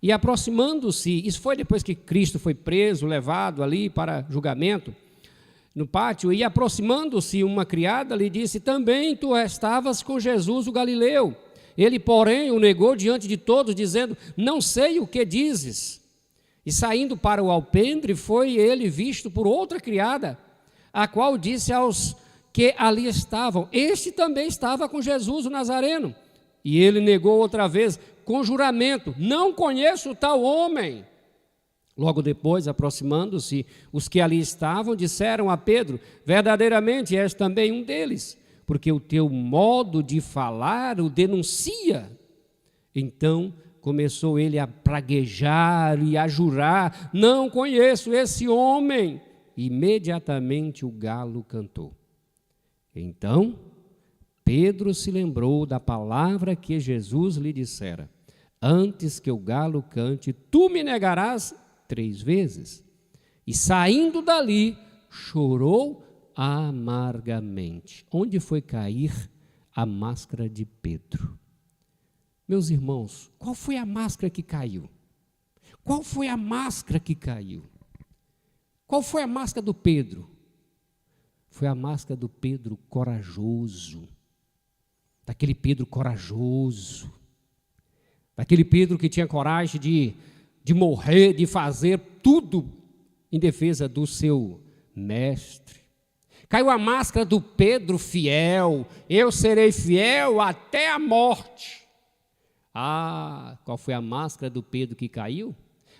H: e aproximando-se, isso foi depois que Cristo foi preso, levado ali para julgamento, no pátio, e aproximando-se uma criada lhe disse, também tu estavas com Jesus o Galileu. Ele, porém, o negou diante de todos, dizendo, não sei o que dizes. E saindo para o alpendre, foi ele visto por outra criada, a qual disse aos que ali estavam, este também estava com Jesus o Nazareno. E ele negou outra vez, com juramento, não conheço tal homem. Logo depois, aproximando-se, os que ali estavam disseram a Pedro, verdadeiramente és também um deles, porque o teu modo de falar o denuncia. Então começou ele a praguejar e a jurar, não conheço esse homem. Imediatamente o galo cantou. Então Pedro se lembrou da palavra que Jesus lhe dissera, antes que o galo cante, tu me negarás 3 vezes. E saindo dali, chorou amargamente. Onde foi cair a máscara de Pedro? Meus irmãos, qual foi a máscara que caiu? Qual foi a máscara que caiu? Qual foi a máscara do Pedro? Foi a máscara do Pedro corajoso. Daquele Pedro corajoso. Daquele Pedro que tinha coragem de morrer, de fazer tudo em defesa do seu mestre. Caiu a máscara do Pedro fiel, eu serei fiel até a morte. Ah, qual foi a máscara do Pedro que caiu?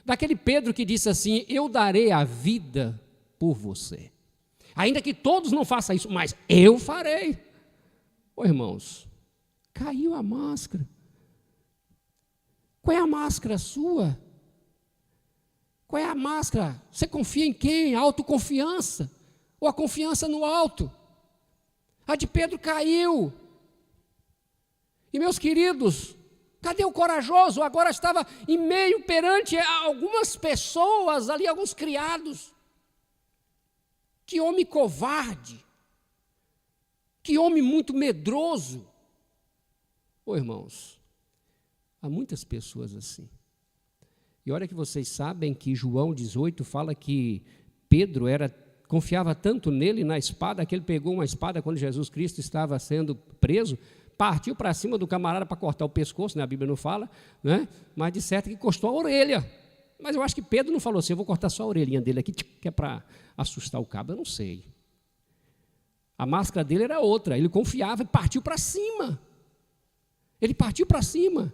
H: Daquele Pedro que disse assim, eu darei a vida por você. Ainda que todos não façam isso, mas eu farei. Ô irmãos, caiu a máscara. Qual é a máscara sua? Qual é a máscara? Você confia em quem? A autoconfiança? Ou a confiança no alto? A de Pedro caiu. E meus queridos, cadê o corajoso? Agora estava em meio perante algumas pessoas ali, alguns criados. Que homem covarde. Que homem muito medroso. Ô irmãos, há muitas pessoas assim. E olha que vocês sabem que João 18 fala que Pedro confiava tanto nele, na espada, que ele pegou uma espada quando Jesus Cristo estava sendo preso, partiu para cima do camarada para cortar o pescoço, né? A Bíblia não fala, né? Mas de certo que encostou a orelha. Mas eu acho que Pedro não falou assim, eu vou cortar só a orelhinha dele aqui, que é para assustar o cabo, eu não sei. A máscara dele era outra, ele confiava e partiu para cima. Ele partiu para cima.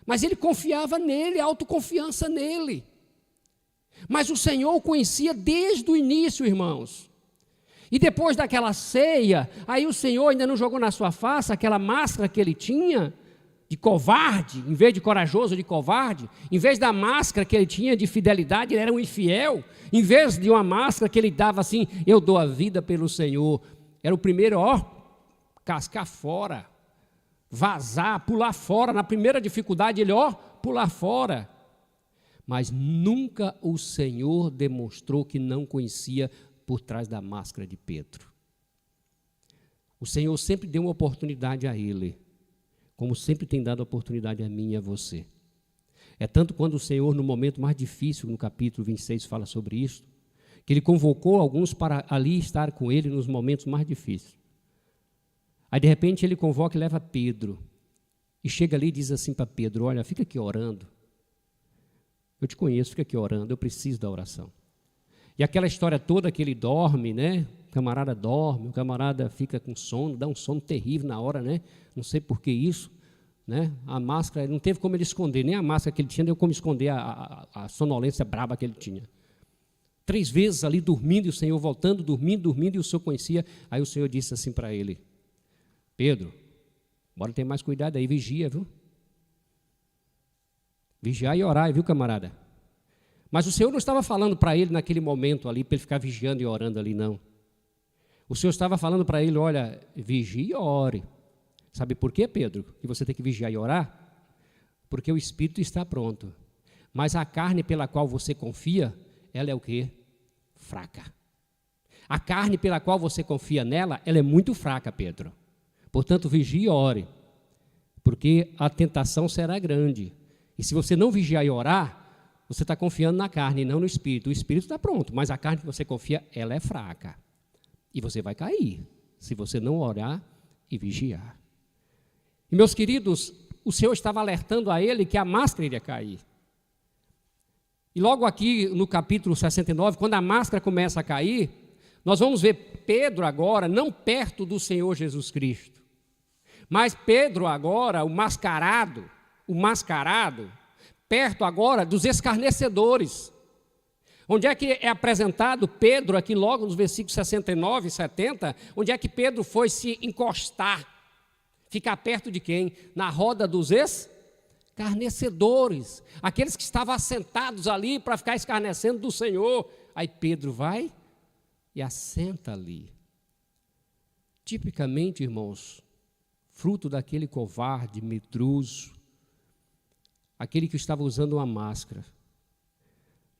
H: Mas ele confiava nele, autoconfiança nele. Mas o Senhor o conhecia desde o início, irmãos. E depois daquela ceia, aí o Senhor ainda não jogou na sua face aquela máscara que ele tinha, de covarde, em vez de corajoso, de covarde. Em vez da máscara que ele tinha de fidelidade, ele era um infiel. Em vez de uma máscara que ele dava assim, eu dou a vida pelo Senhor. Era o primeiro, cascar fora, vazar, pular fora. Na primeira dificuldade, ele, pular fora. Mas nunca o Senhor demonstrou que não conhecia por trás da máscara de Pedro. O Senhor sempre deu uma oportunidade a ele, como sempre tem dado oportunidade a mim e a você. É tanto quando o Senhor, no momento mais difícil, no capítulo 26, fala sobre isso, que ele convocou alguns para ali estar com ele nos momentos mais difíceis. Aí, de repente, ele convoca e leva Pedro. E chega ali e diz assim para Pedro, olha, fica aqui orando. Eu te conheço, fica aqui orando, eu preciso da oração. E aquela história toda que ele dorme, né? O camarada dorme, o camarada fica com sono, dá um sono terrível na hora, né? Não sei por que isso, né? A máscara, não teve como ele esconder, nem a máscara que ele tinha, deu como esconder a sonolência braba que ele tinha. 3 vezes ali dormindo, e o Senhor voltando, dormindo, e o Senhor conhecia. Aí o Senhor disse assim para ele, Pedro, bora ter mais cuidado aí, vigia, viu? Vigiar e orar, viu, camarada? Mas o Senhor não estava falando para ele naquele momento ali, para ele ficar vigiando e orando ali, não. O Senhor estava falando para ele, olha, vigie e ore. Sabe por quê, Pedro, que você tem que vigiar e orar? Porque o Espírito está pronto. Mas a carne pela qual você confia, ela é o quê? Fraca. A carne pela qual você confia nela, ela é muito fraca, Pedro. Portanto, vigie e ore, porque a tentação será grande. E se você não vigiar e orar, você está confiando na carne e não no Espírito. O Espírito está pronto, mas a carne que você confia, ela é fraca. E você vai cair, se você não orar e vigiar. E, meus queridos, o Senhor estava alertando a ele que a máscara iria cair. E logo aqui no capítulo 69, quando a máscara começa a cair, nós vamos ver Pedro agora, não perto do Senhor Jesus Cristo, mas Pedro agora, o mascarado, perto agora dos escarnecedores. Onde é que é apresentado Pedro, aqui logo nos versículos 69 e 70, onde é que Pedro foi se encostar? Ficar perto de quem? Na roda dos escarnecedores, aqueles que estavam assentados ali para ficar escarnecendo do Senhor. Aí Pedro vai e assenta ali. Tipicamente, irmãos, fruto daquele covarde, medroso, aquele que estava usando uma máscara.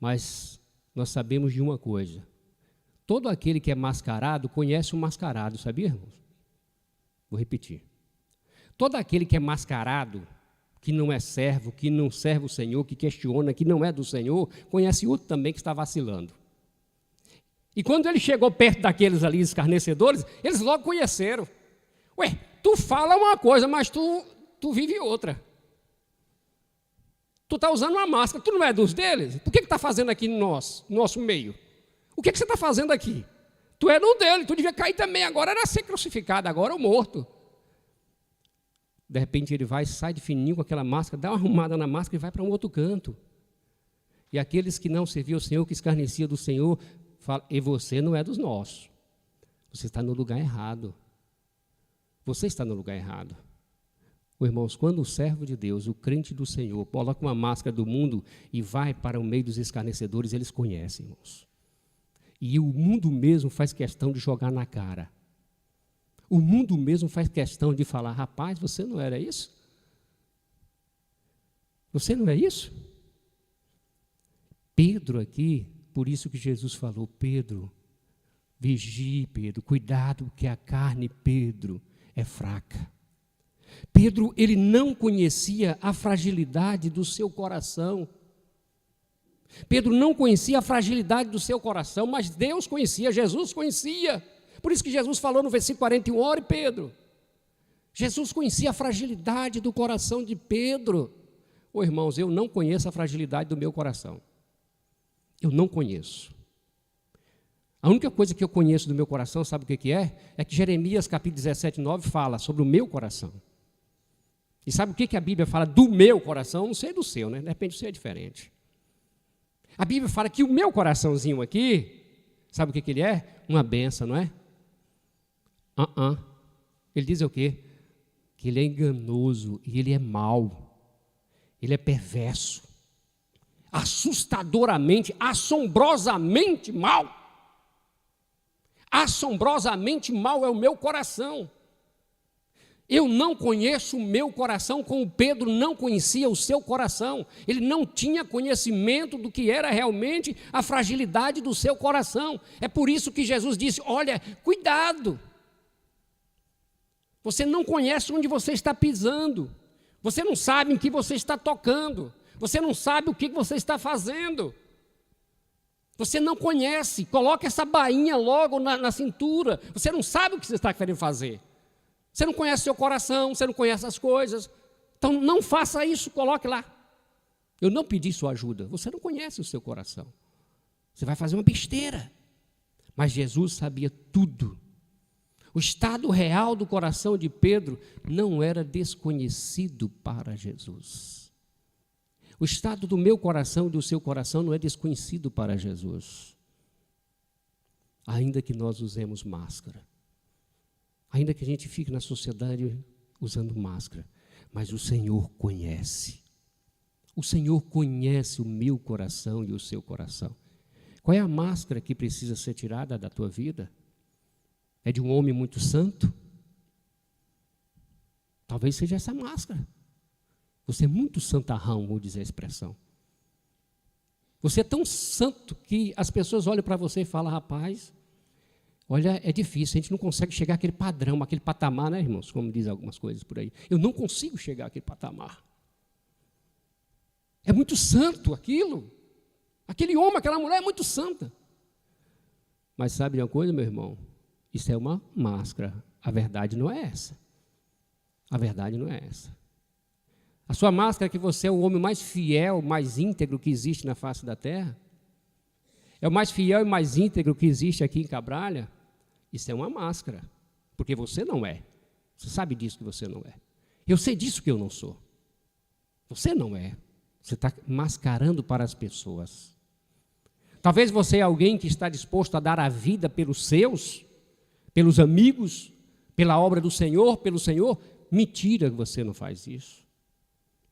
H: Mas nós sabemos de uma coisa, todo aquele que é mascarado conhece o mascarado, sabia, irmãos? Vou repetir. Todo aquele que é mascarado, que não é servo, que não serve o Senhor, que questiona, que não é do Senhor, conhece outro também que está vacilando. E quando ele chegou perto daqueles ali escarnecedores, eles logo conheceram. Ué, tu fala uma coisa, mas tu vive outra. Tu está usando uma máscara, tu não é dos deles? Por que está fazendo aqui no nosso meio? O que você está fazendo aqui? Tu é do dele, tu devia cair também, agora era ser crucificado, agora é o morto. De repente ele vai, sai de fininho com aquela máscara, dá uma arrumada na máscara e vai para um outro canto. E aqueles que não serviam o Senhor, que escarneciam do Senhor, falam, e você não é dos nossos. Você está no lugar errado. Você está no lugar errado. Irmãos, quando o servo de Deus, o crente do Senhor, coloca uma máscara do mundo e vai para o meio dos escarnecedores, eles conhecem, irmãos. E o mundo mesmo faz questão de jogar na cara. O mundo mesmo faz questão de falar, rapaz, você não era isso? Você não é isso? Pedro aqui, por isso que Jesus falou, Pedro, vigie, Pedro, cuidado que a carne, Pedro, é fraca. Pedro, ele não conhecia a fragilidade do seu coração. Pedro não conhecia a fragilidade do seu coração, mas Deus conhecia, Jesus conhecia. Por isso que Jesus falou no versículo 41, ore Pedro. Jesus conhecia a fragilidade do coração de Pedro. Ô irmãos, eu não conheço a fragilidade do meu coração. Eu não conheço. A única coisa que eu conheço do meu coração, sabe o que é? É que Jeremias capítulo 17, 9 fala sobre o meu coração. E sabe o que a Bíblia fala do meu coração? Não sei do seu, né? De repente o seu é diferente. A Bíblia fala que o meu coraçãozinho aqui, sabe o que ele é? Uma benção, não é? Ele diz o quê? Que ele é enganoso e ele é mau. Ele é perverso. Assustadoramente, assombrosamente mau. Assombrosamente mau é o meu coração. Eu não conheço o meu coração como Pedro não conhecia o seu coração. Ele não tinha conhecimento do que era realmente a fragilidade do seu coração. É por isso que Jesus disse, olha, cuidado. Você não conhece onde você está pisando. Você não sabe em que você está tocando. Você não sabe o que você está fazendo. Você não conhece. Coloque essa bainha logo na cintura. Você não sabe o que você está querendo fazer. Você não conhece seu coração, você não conhece as coisas. Então não faça isso, coloque lá. Eu não pedi sua ajuda. Você não conhece o seu coração. Você vai fazer uma besteira. Mas Jesus sabia tudo. O estado real do coração de Pedro não era desconhecido para Jesus. O estado do meu coração e do seu coração não é desconhecido para Jesus. Ainda que nós usemos máscara. Ainda que a gente fique na sociedade usando máscara. Mas o Senhor conhece. O Senhor conhece o meu coração e o seu coração. Qual é a máscara que precisa ser tirada da tua vida? É de um homem muito santo? Talvez seja essa máscara. Você é muito santarrão, vou dizer a expressão. Você é tão santo que as pessoas olham para você e falam, rapaz, olha, é difícil, a gente não consegue chegar àquele padrão, àquele patamar, né, irmãos? Como dizem algumas coisas por aí. Eu não consigo chegar àquele patamar. É muito santo aquilo. Aquele homem, aquela mulher é muito santa. Mas sabe de uma coisa, meu irmão? Isso é uma máscara. A verdade não é essa. A verdade não é essa. A sua máscara é que você é o homem mais fiel, mais íntegro que existe na face da terra. É o mais fiel e mais íntegro que existe aqui em Cabralha. Isso é uma máscara. Porque você não é. Você sabe disso que você não é. Eu sei disso que eu não sou. Você não é. Você está mascarando para as pessoas. Talvez você é alguém que está disposto a dar a vida pelos seus, pelos amigos, pela obra do Senhor, pelo Senhor. Mentira que você não faz isso.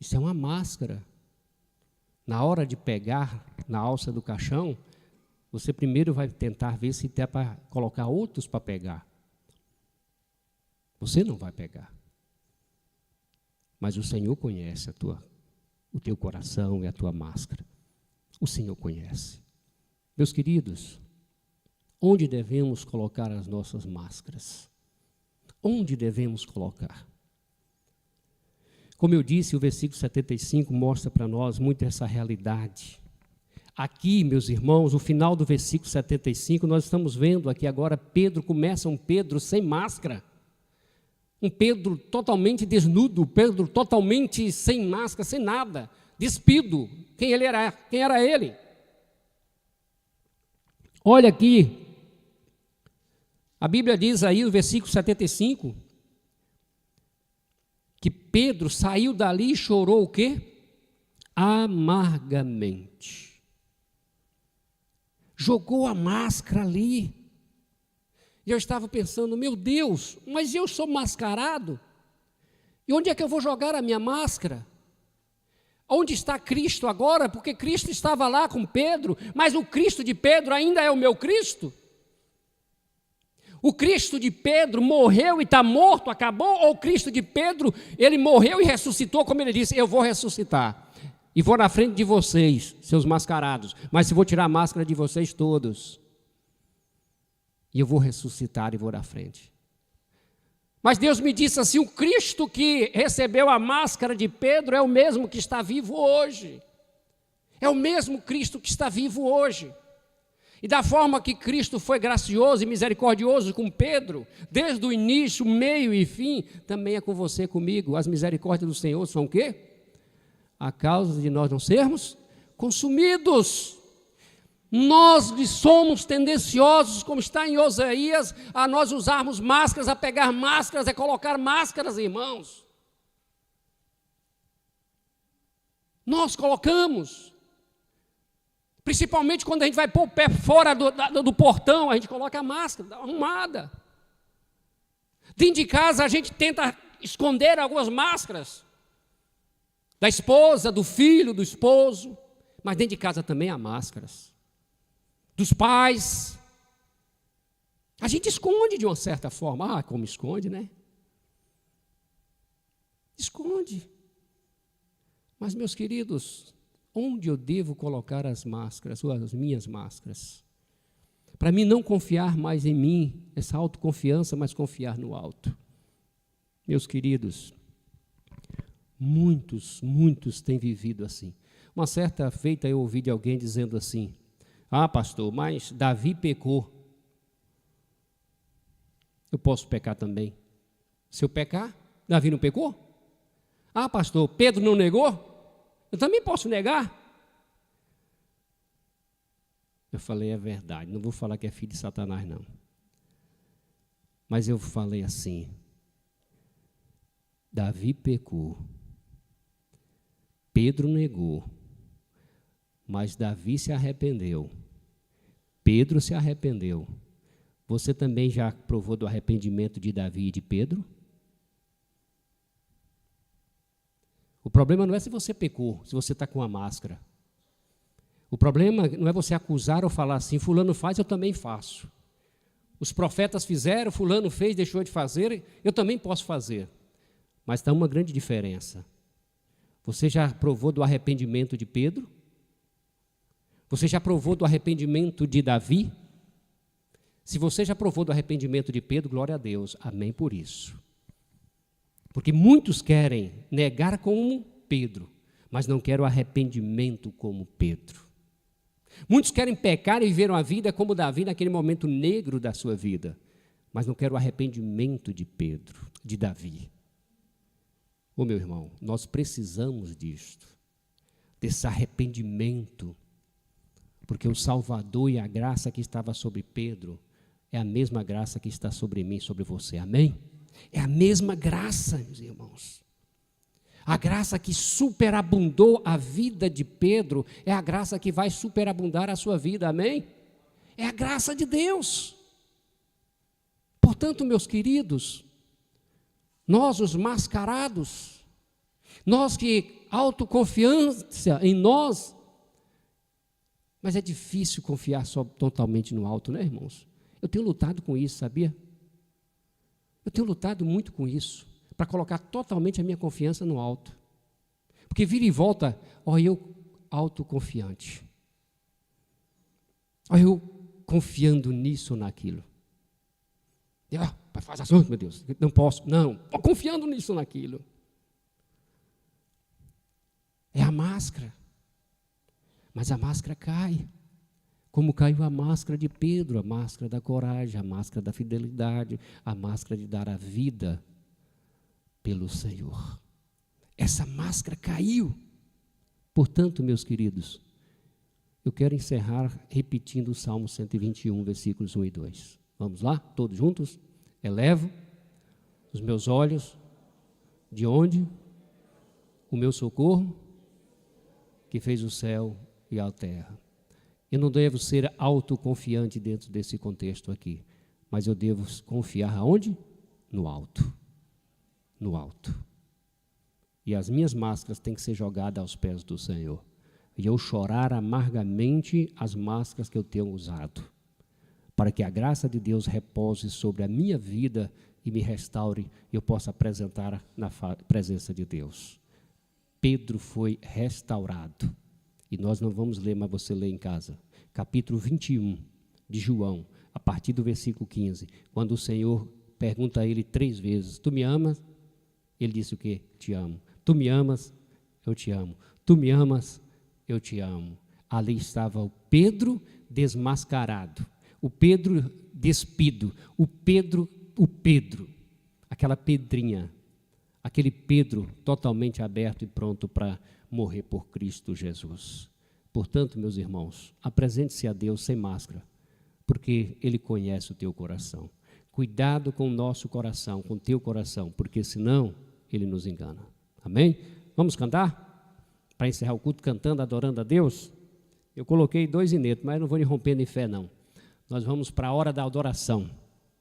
H: Isso é uma máscara. Na hora de pegar na alça do caixão, você primeiro vai tentar ver se dá para colocar outros para pegar. Você não vai pegar. Mas o Senhor conhece o teu coração e a tua máscara. O Senhor conhece. Meus queridos, onde devemos colocar as nossas máscaras? Onde devemos colocar? Como eu disse, o versículo 75 mostra para nós muito essa realidade. Aqui, meus irmãos, o final do versículo 75, nós estamos vendo aqui agora começa um Pedro sem máscara. Um Pedro totalmente desnudo, Pedro totalmente sem máscara, sem nada, despido. Quem era ele? Olha aqui, a Bíblia diz aí no versículo 75, que Pedro saiu dali e chorou o quê? Amargamente. Jogou a máscara ali. E eu estava pensando, meu Deus, mas eu sou mascarado? E onde é que eu vou jogar a minha máscara? Onde está Cristo agora? Porque Cristo estava lá com Pedro, mas o Cristo de Pedro ainda é o meu Cristo? O Cristo de Pedro morreu e está morto, acabou? Ou o Cristo de Pedro, ele morreu e ressuscitou, como ele disse, eu vou ressuscitar. E vou na frente de vocês, seus mascarados, mas eu vou tirar a máscara de vocês todos. E eu vou ressuscitar e vou na frente. Mas Deus me disse assim, o Cristo que recebeu a máscara de Pedro é o mesmo que está vivo hoje. É o mesmo Cristo que está vivo hoje. E da forma que Cristo foi gracioso e misericordioso com Pedro, desde o início, meio e fim, também é com você e comigo. As misericórdias do Senhor são o quê? A causa de nós não sermos consumidos. Nós somos tendenciosos, como está em Oséias, a nós usarmos máscaras, a pegar máscaras, a colocar máscaras, irmãos. Nós colocamos. Principalmente quando a gente vai pôr o pé fora do portão, a gente coloca a máscara, dá uma arrumada. Dentro de casa a gente tenta esconder algumas máscaras. Da esposa, do filho, do esposo. Mas dentro de casa também há máscaras. Dos pais. A gente esconde de uma certa forma. Ah, como esconde, né? Esconde. Mas, meus queridos, onde eu devo colocar as máscaras, ou as minhas máscaras? Para mim não confiar mais em mim, essa autoconfiança, mas confiar no alto. Meus queridos, muitos têm vivido assim. Uma certa feita eu ouvi de alguém dizendo assim: ah, pastor, mas Davi pecou. Eu posso pecar também. Se eu pecar, Davi não pecou? Ah, pastor, Pedro não negou? Eu também posso negar. Eu falei, é verdade, não vou falar que é filho de Satanás, não. Mas eu falei assim: Davi pecou, Pedro negou, mas Davi se arrependeu, Pedro se arrependeu. Você também já provou do arrependimento de Davi e de Pedro? O problema não é se você pecou, se você está com a máscara. O problema não é você acusar ou falar assim, fulano faz, eu também faço. Os profetas fizeram, fulano fez, deixou de fazer, eu também posso fazer. Mas está uma grande diferença. Você já provou do arrependimento de Pedro? Você já provou do arrependimento de Davi? Se você já provou do arrependimento de Pedro, glória a Deus, amém por isso. Porque muitos querem negar como Pedro, mas não querem o arrependimento como Pedro. Muitos querem pecar e viver uma vida como Davi naquele momento negro da sua vida, mas não querem o arrependimento de Pedro, de Davi. Ô meu irmão, nós precisamos disto, desse arrependimento, porque o Salvador e a graça que estava sobre Pedro é a mesma graça que está sobre mim, sobre você, amém? É a mesma graça, meus irmãos. A graça que superabundou a vida de Pedro é a graça que vai superabundar a sua vida, amém? É a graça de Deus. Portanto, meus queridos, nós os mascarados, nós que autoconfiança em nós, mas é difícil confiar só totalmente no alto, né, irmãos? Eu tenho lutado com isso, sabia? Eu tenho lutado muito com isso, para colocar totalmente a minha confiança no alto. Porque vira e volta, olha eu autoconfiante. Olha eu confiando nisso ou naquilo. E, pai, faz assim, meu Deus, não posso, não, confiando nisso ou naquilo. É a máscara. Mas a máscara cai. Como caiu a máscara de Pedro, a máscara da coragem, a máscara da fidelidade, a máscara de dar a vida pelo Senhor. Essa máscara caiu. Portanto, meus queridos, eu quero encerrar repetindo o Salmo 121, versículos 1 e 2. Vamos lá, todos juntos? Elevo os meus olhos, de onde? O meu socorro, que fez o céu e a terra. Eu não devo ser autoconfiante dentro desse contexto aqui, mas eu devo confiar aonde? No alto. No alto. E as minhas máscaras têm que ser jogadas aos pés do Senhor. E eu chorar amargamente as máscaras que eu tenho usado, para que a graça de Deus repouse sobre a minha vida e me restaure e eu possa apresentar na presença de Deus. Pedro foi restaurado. E nós não vamos ler, mas você lê em casa. Capítulo 21 de João, a partir do versículo 15. Quando o Senhor pergunta a ele 3 vezes, tu me amas? Ele disse o quê? Te amo. Tu me amas? Eu te amo. Tu me amas? eu te amo. Ali estava o Pedro desmascarado, o Pedro despido, o Pedro, aquela Pedrinha, aquele Pedro totalmente aberto e pronto para morrer por Cristo Jesus. Portanto, meus irmãos, apresente-se a Deus sem máscara, porque Ele conhece o teu coração. Cuidado com o nosso coração, com o teu coração, porque senão Ele nos engana. Amém? Vamos cantar? Para encerrar o culto cantando, adorando a Deus? Eu coloquei 2 inetos, mas não vou rompendo em fé, não. Nós vamos para a hora da adoração.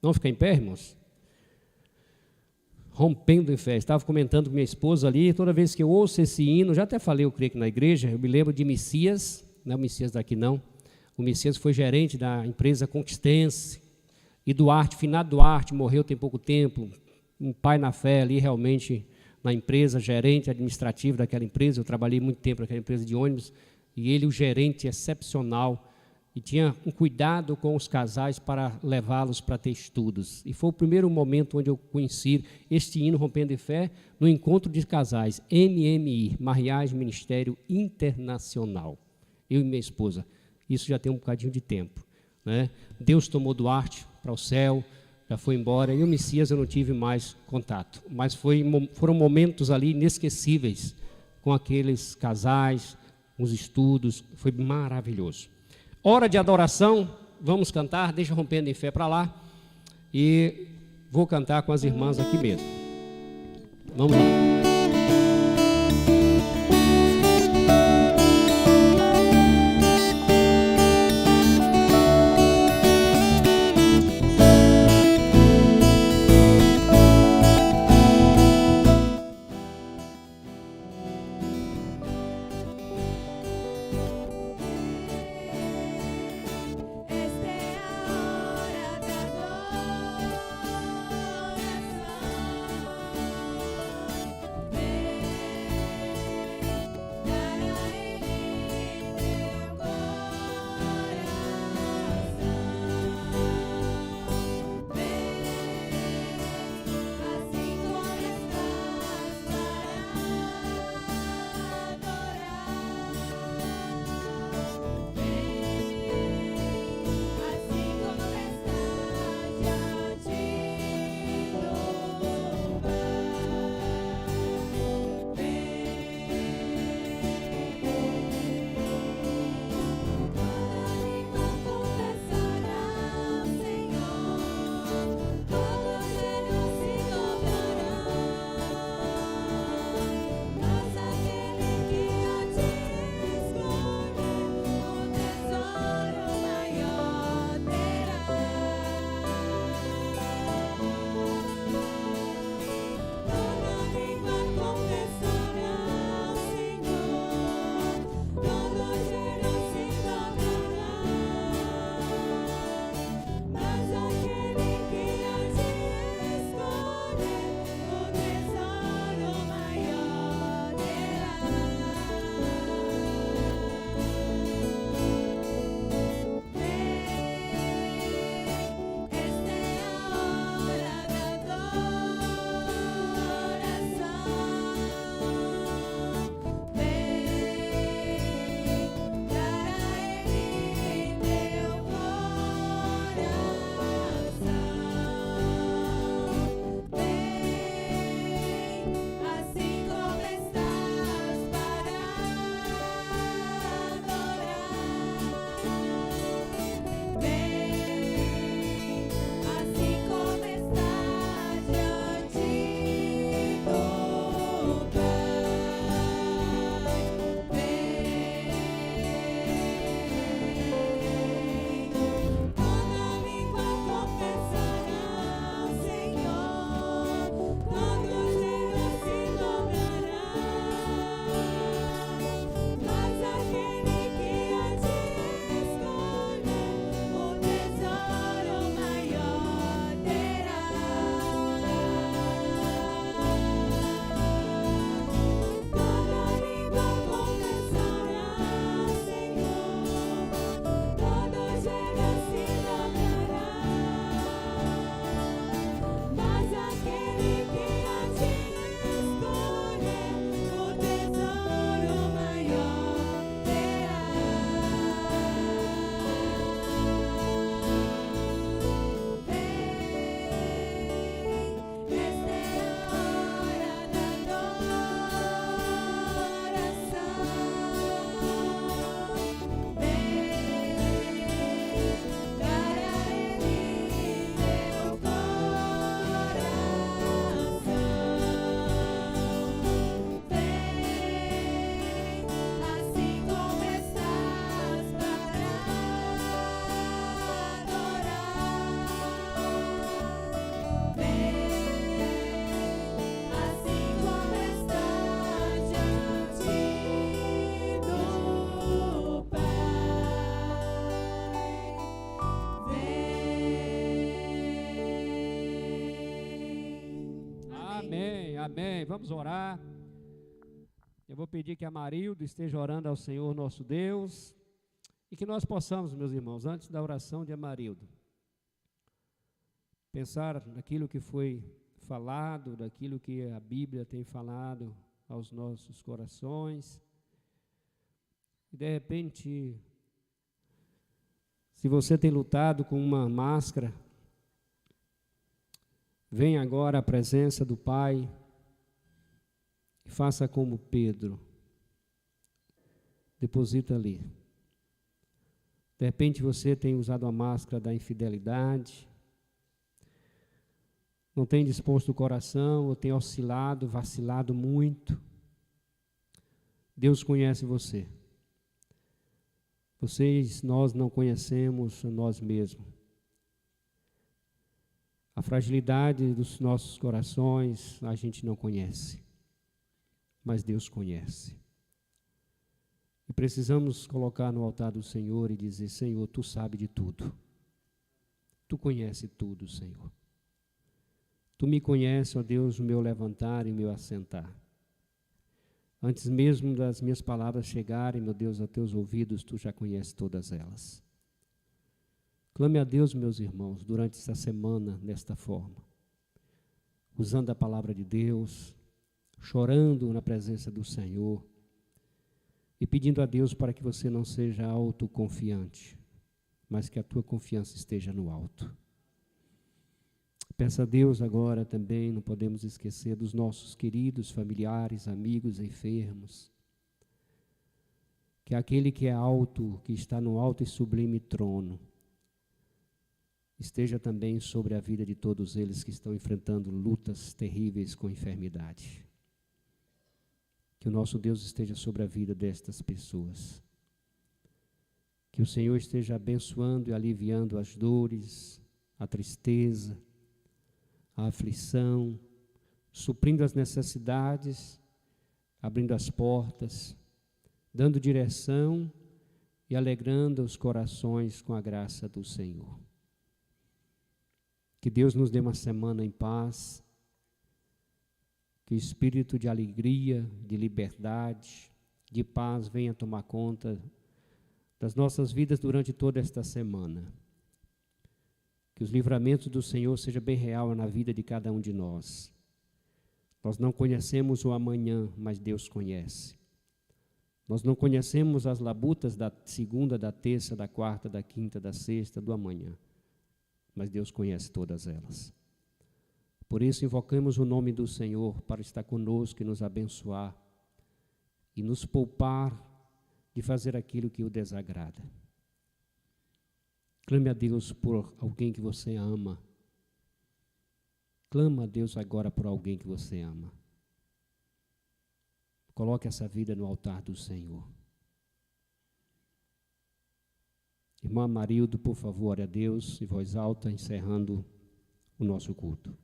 H: Vamos ficar em pé, irmãos? Rompendo em fé. Estava comentando com minha esposa ali, toda vez que eu ouço esse hino, já até falei, eu creio que na igreja, eu me lembro de Messias, não é o Messias daqui não, o Messias foi gerente da empresa Conquistense, e Duarte, finado Duarte, morreu tem pouco tempo, um pai na fé ali realmente na empresa, gerente administrativo daquela empresa, eu trabalhei muito tempo naquela empresa de ônibus, e ele, o gerente excepcional, e tinha um cuidado com os casais para levá-los para ter estudos. E foi o primeiro momento onde eu conheci este hino Rompendo em Fé, no encontro de casais, MMI, Mariage Ministério Internacional. Eu e minha esposa. Isso já tem um bocadinho de tempo, né? Deus tomou Duarte para o céu, já foi embora, e o Messias eu não tive mais contato. Mas foram momentos ali inesquecíveis com aqueles casais, os estudos, foi maravilhoso. Hora de adoração, vamos cantar, deixa Rompendo em Fé para lá, e vou cantar com as irmãs aqui mesmo. Vamos lá.
F: Esta é a hora da adoração.
H: Amém, amém. Vamos orar. Eu vou pedir que a Marildo esteja orando ao Senhor nosso Deus e que nós possamos, meus irmãos, antes da oração de Amarildo, pensar naquilo que foi falado, daquilo que a Bíblia tem falado aos nossos corações. E de repente, se você tem lutado com uma máscara, vem agora à presença do Pai e faça como Pedro. Deposita ali. De repente você tem usado a máscara da infidelidade, não tem disposto o coração, ou tem oscilado, vacilado muito. Deus conhece você. Nós não conhecemos nós mesmos. A fragilidade dos nossos corações a gente não conhece, mas Deus conhece. E precisamos colocar no altar do Senhor e dizer: Senhor, Tu sabe de tudo. Tu conhece tudo, Senhor. Tu me conheces, ó Deus, o meu levantar e o meu assentar. Antes mesmo das minhas palavras chegarem, meu Deus, a Teus ouvidos, Tu já conheces todas elas. Clame a Deus, meus irmãos, durante essa semana, desta forma, usando a palavra de Deus, chorando na presença do Senhor e pedindo a Deus para que você não seja autoconfiante, mas que a tua confiança esteja no alto. Peça a Deus agora também, não podemos esquecer dos nossos queridos familiares, amigos, enfermos, que aquele que é alto, que está no alto e sublime trono, esteja também sobre a vida de todos eles que estão enfrentando lutas terríveis com enfermidade. Que o nosso Deus esteja sobre a vida destas pessoas. Que o Senhor esteja abençoando e aliviando as dores, a tristeza, a aflição, suprindo as necessidades, abrindo as portas, dando direção e alegrando os corações com a graça do Senhor. Que Deus nos dê uma semana em paz, que o espírito de alegria, de liberdade, de paz venha tomar conta das nossas vidas durante toda esta semana. Que os livramentos do Senhor sejam bem real na vida de cada um de nós. Nós não conhecemos o amanhã, mas Deus conhece. Nós não conhecemos as labutas da segunda, da terça, da quarta, da quinta, da sexta, do amanhã, mas Deus conhece todas elas. Por isso invocamos o nome do Senhor para estar conosco e nos abençoar e nos poupar de fazer aquilo que o desagrada. Clame a Deus por alguém que você ama. Clama a Deus agora por alguém que você ama. Coloque essa vida no altar do Senhor. Irmã Marildo, por favor, ore a Deus em voz alta, encerrando o nosso culto.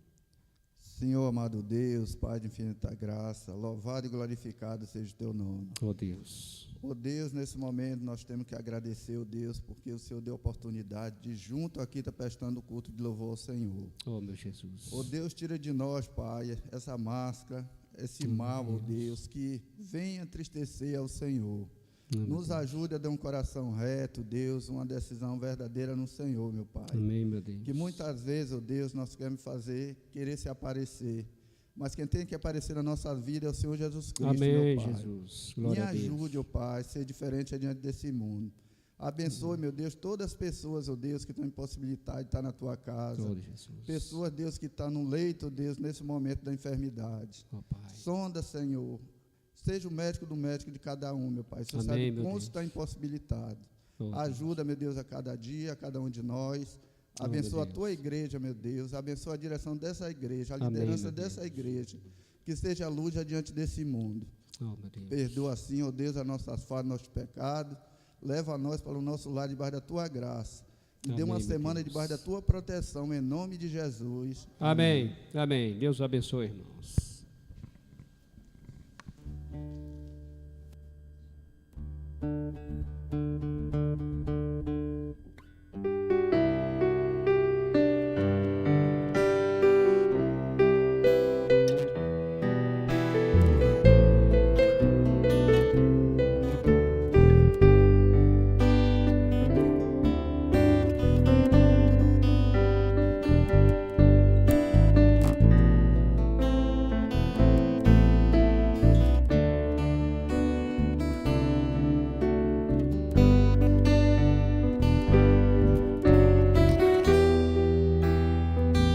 I: Senhor, amado Deus, Pai de infinita graça, louvado e glorificado seja o Teu nome.
H: Ó Deus.
I: Ó Deus, nesse momento nós temos que agradecer, ó Deus, porque o Senhor deu a oportunidade de junto aqui estar prestando o culto de louvor ao Senhor.
H: Ó meu Jesus.
I: Ó Deus, tira de nós, Pai, essa máscara, esse mal, ó Deus, que venha entristecer ao Senhor. Nos ajude a dar um coração reto, Deus, uma decisão verdadeira no Senhor, meu Pai.
H: Amém, meu Deus.
I: Que muitas vezes, ó Deus, nós queremos querer se aparecer, mas quem tem que aparecer na nossa vida é o Senhor Jesus Cristo,
H: amém,
I: meu Pai.
H: Jesus. Glória
I: Me
H: a Deus.
I: ajude, ó Pai, a ser diferente diante desse mundo. Abençoe, meu Deus, todas as pessoas, ó Deus, que estão impossibilitadas de estar na Tua casa.
H: Glória a Jesus.
I: Pessoas, Deus, que estão no leito, Deus, nesse momento da enfermidade.
H: Ó Pai.
I: Sonda, Senhor. Seja o médico do médico de cada um, meu Pai. O Senhor
H: Amém,
I: sabe
H: meu
I: como
H: Deus.
I: está impossibilitado.
H: Oh,
I: Ajuda, meu Deus, a cada dia, a cada um de nós. Abençoa a Tua igreja, meu Deus. Abençoa a direção dessa igreja, a
H: Amém,
I: liderança
H: meu
I: dessa
H: Deus.
I: igreja. Que seja a luz adiante desse mundo.
H: Oh, meu Deus.
I: Perdoa assim, ó Deus, as nossas falhas, nossos pecados. Leva nós para o nosso lar debaixo da Tua graça. E dê uma
H: Amém, meu
I: semana
H: Deus.
I: debaixo da Tua proteção, em nome de Jesus.
H: Amém. Amém. Deus abençoe, irmãos.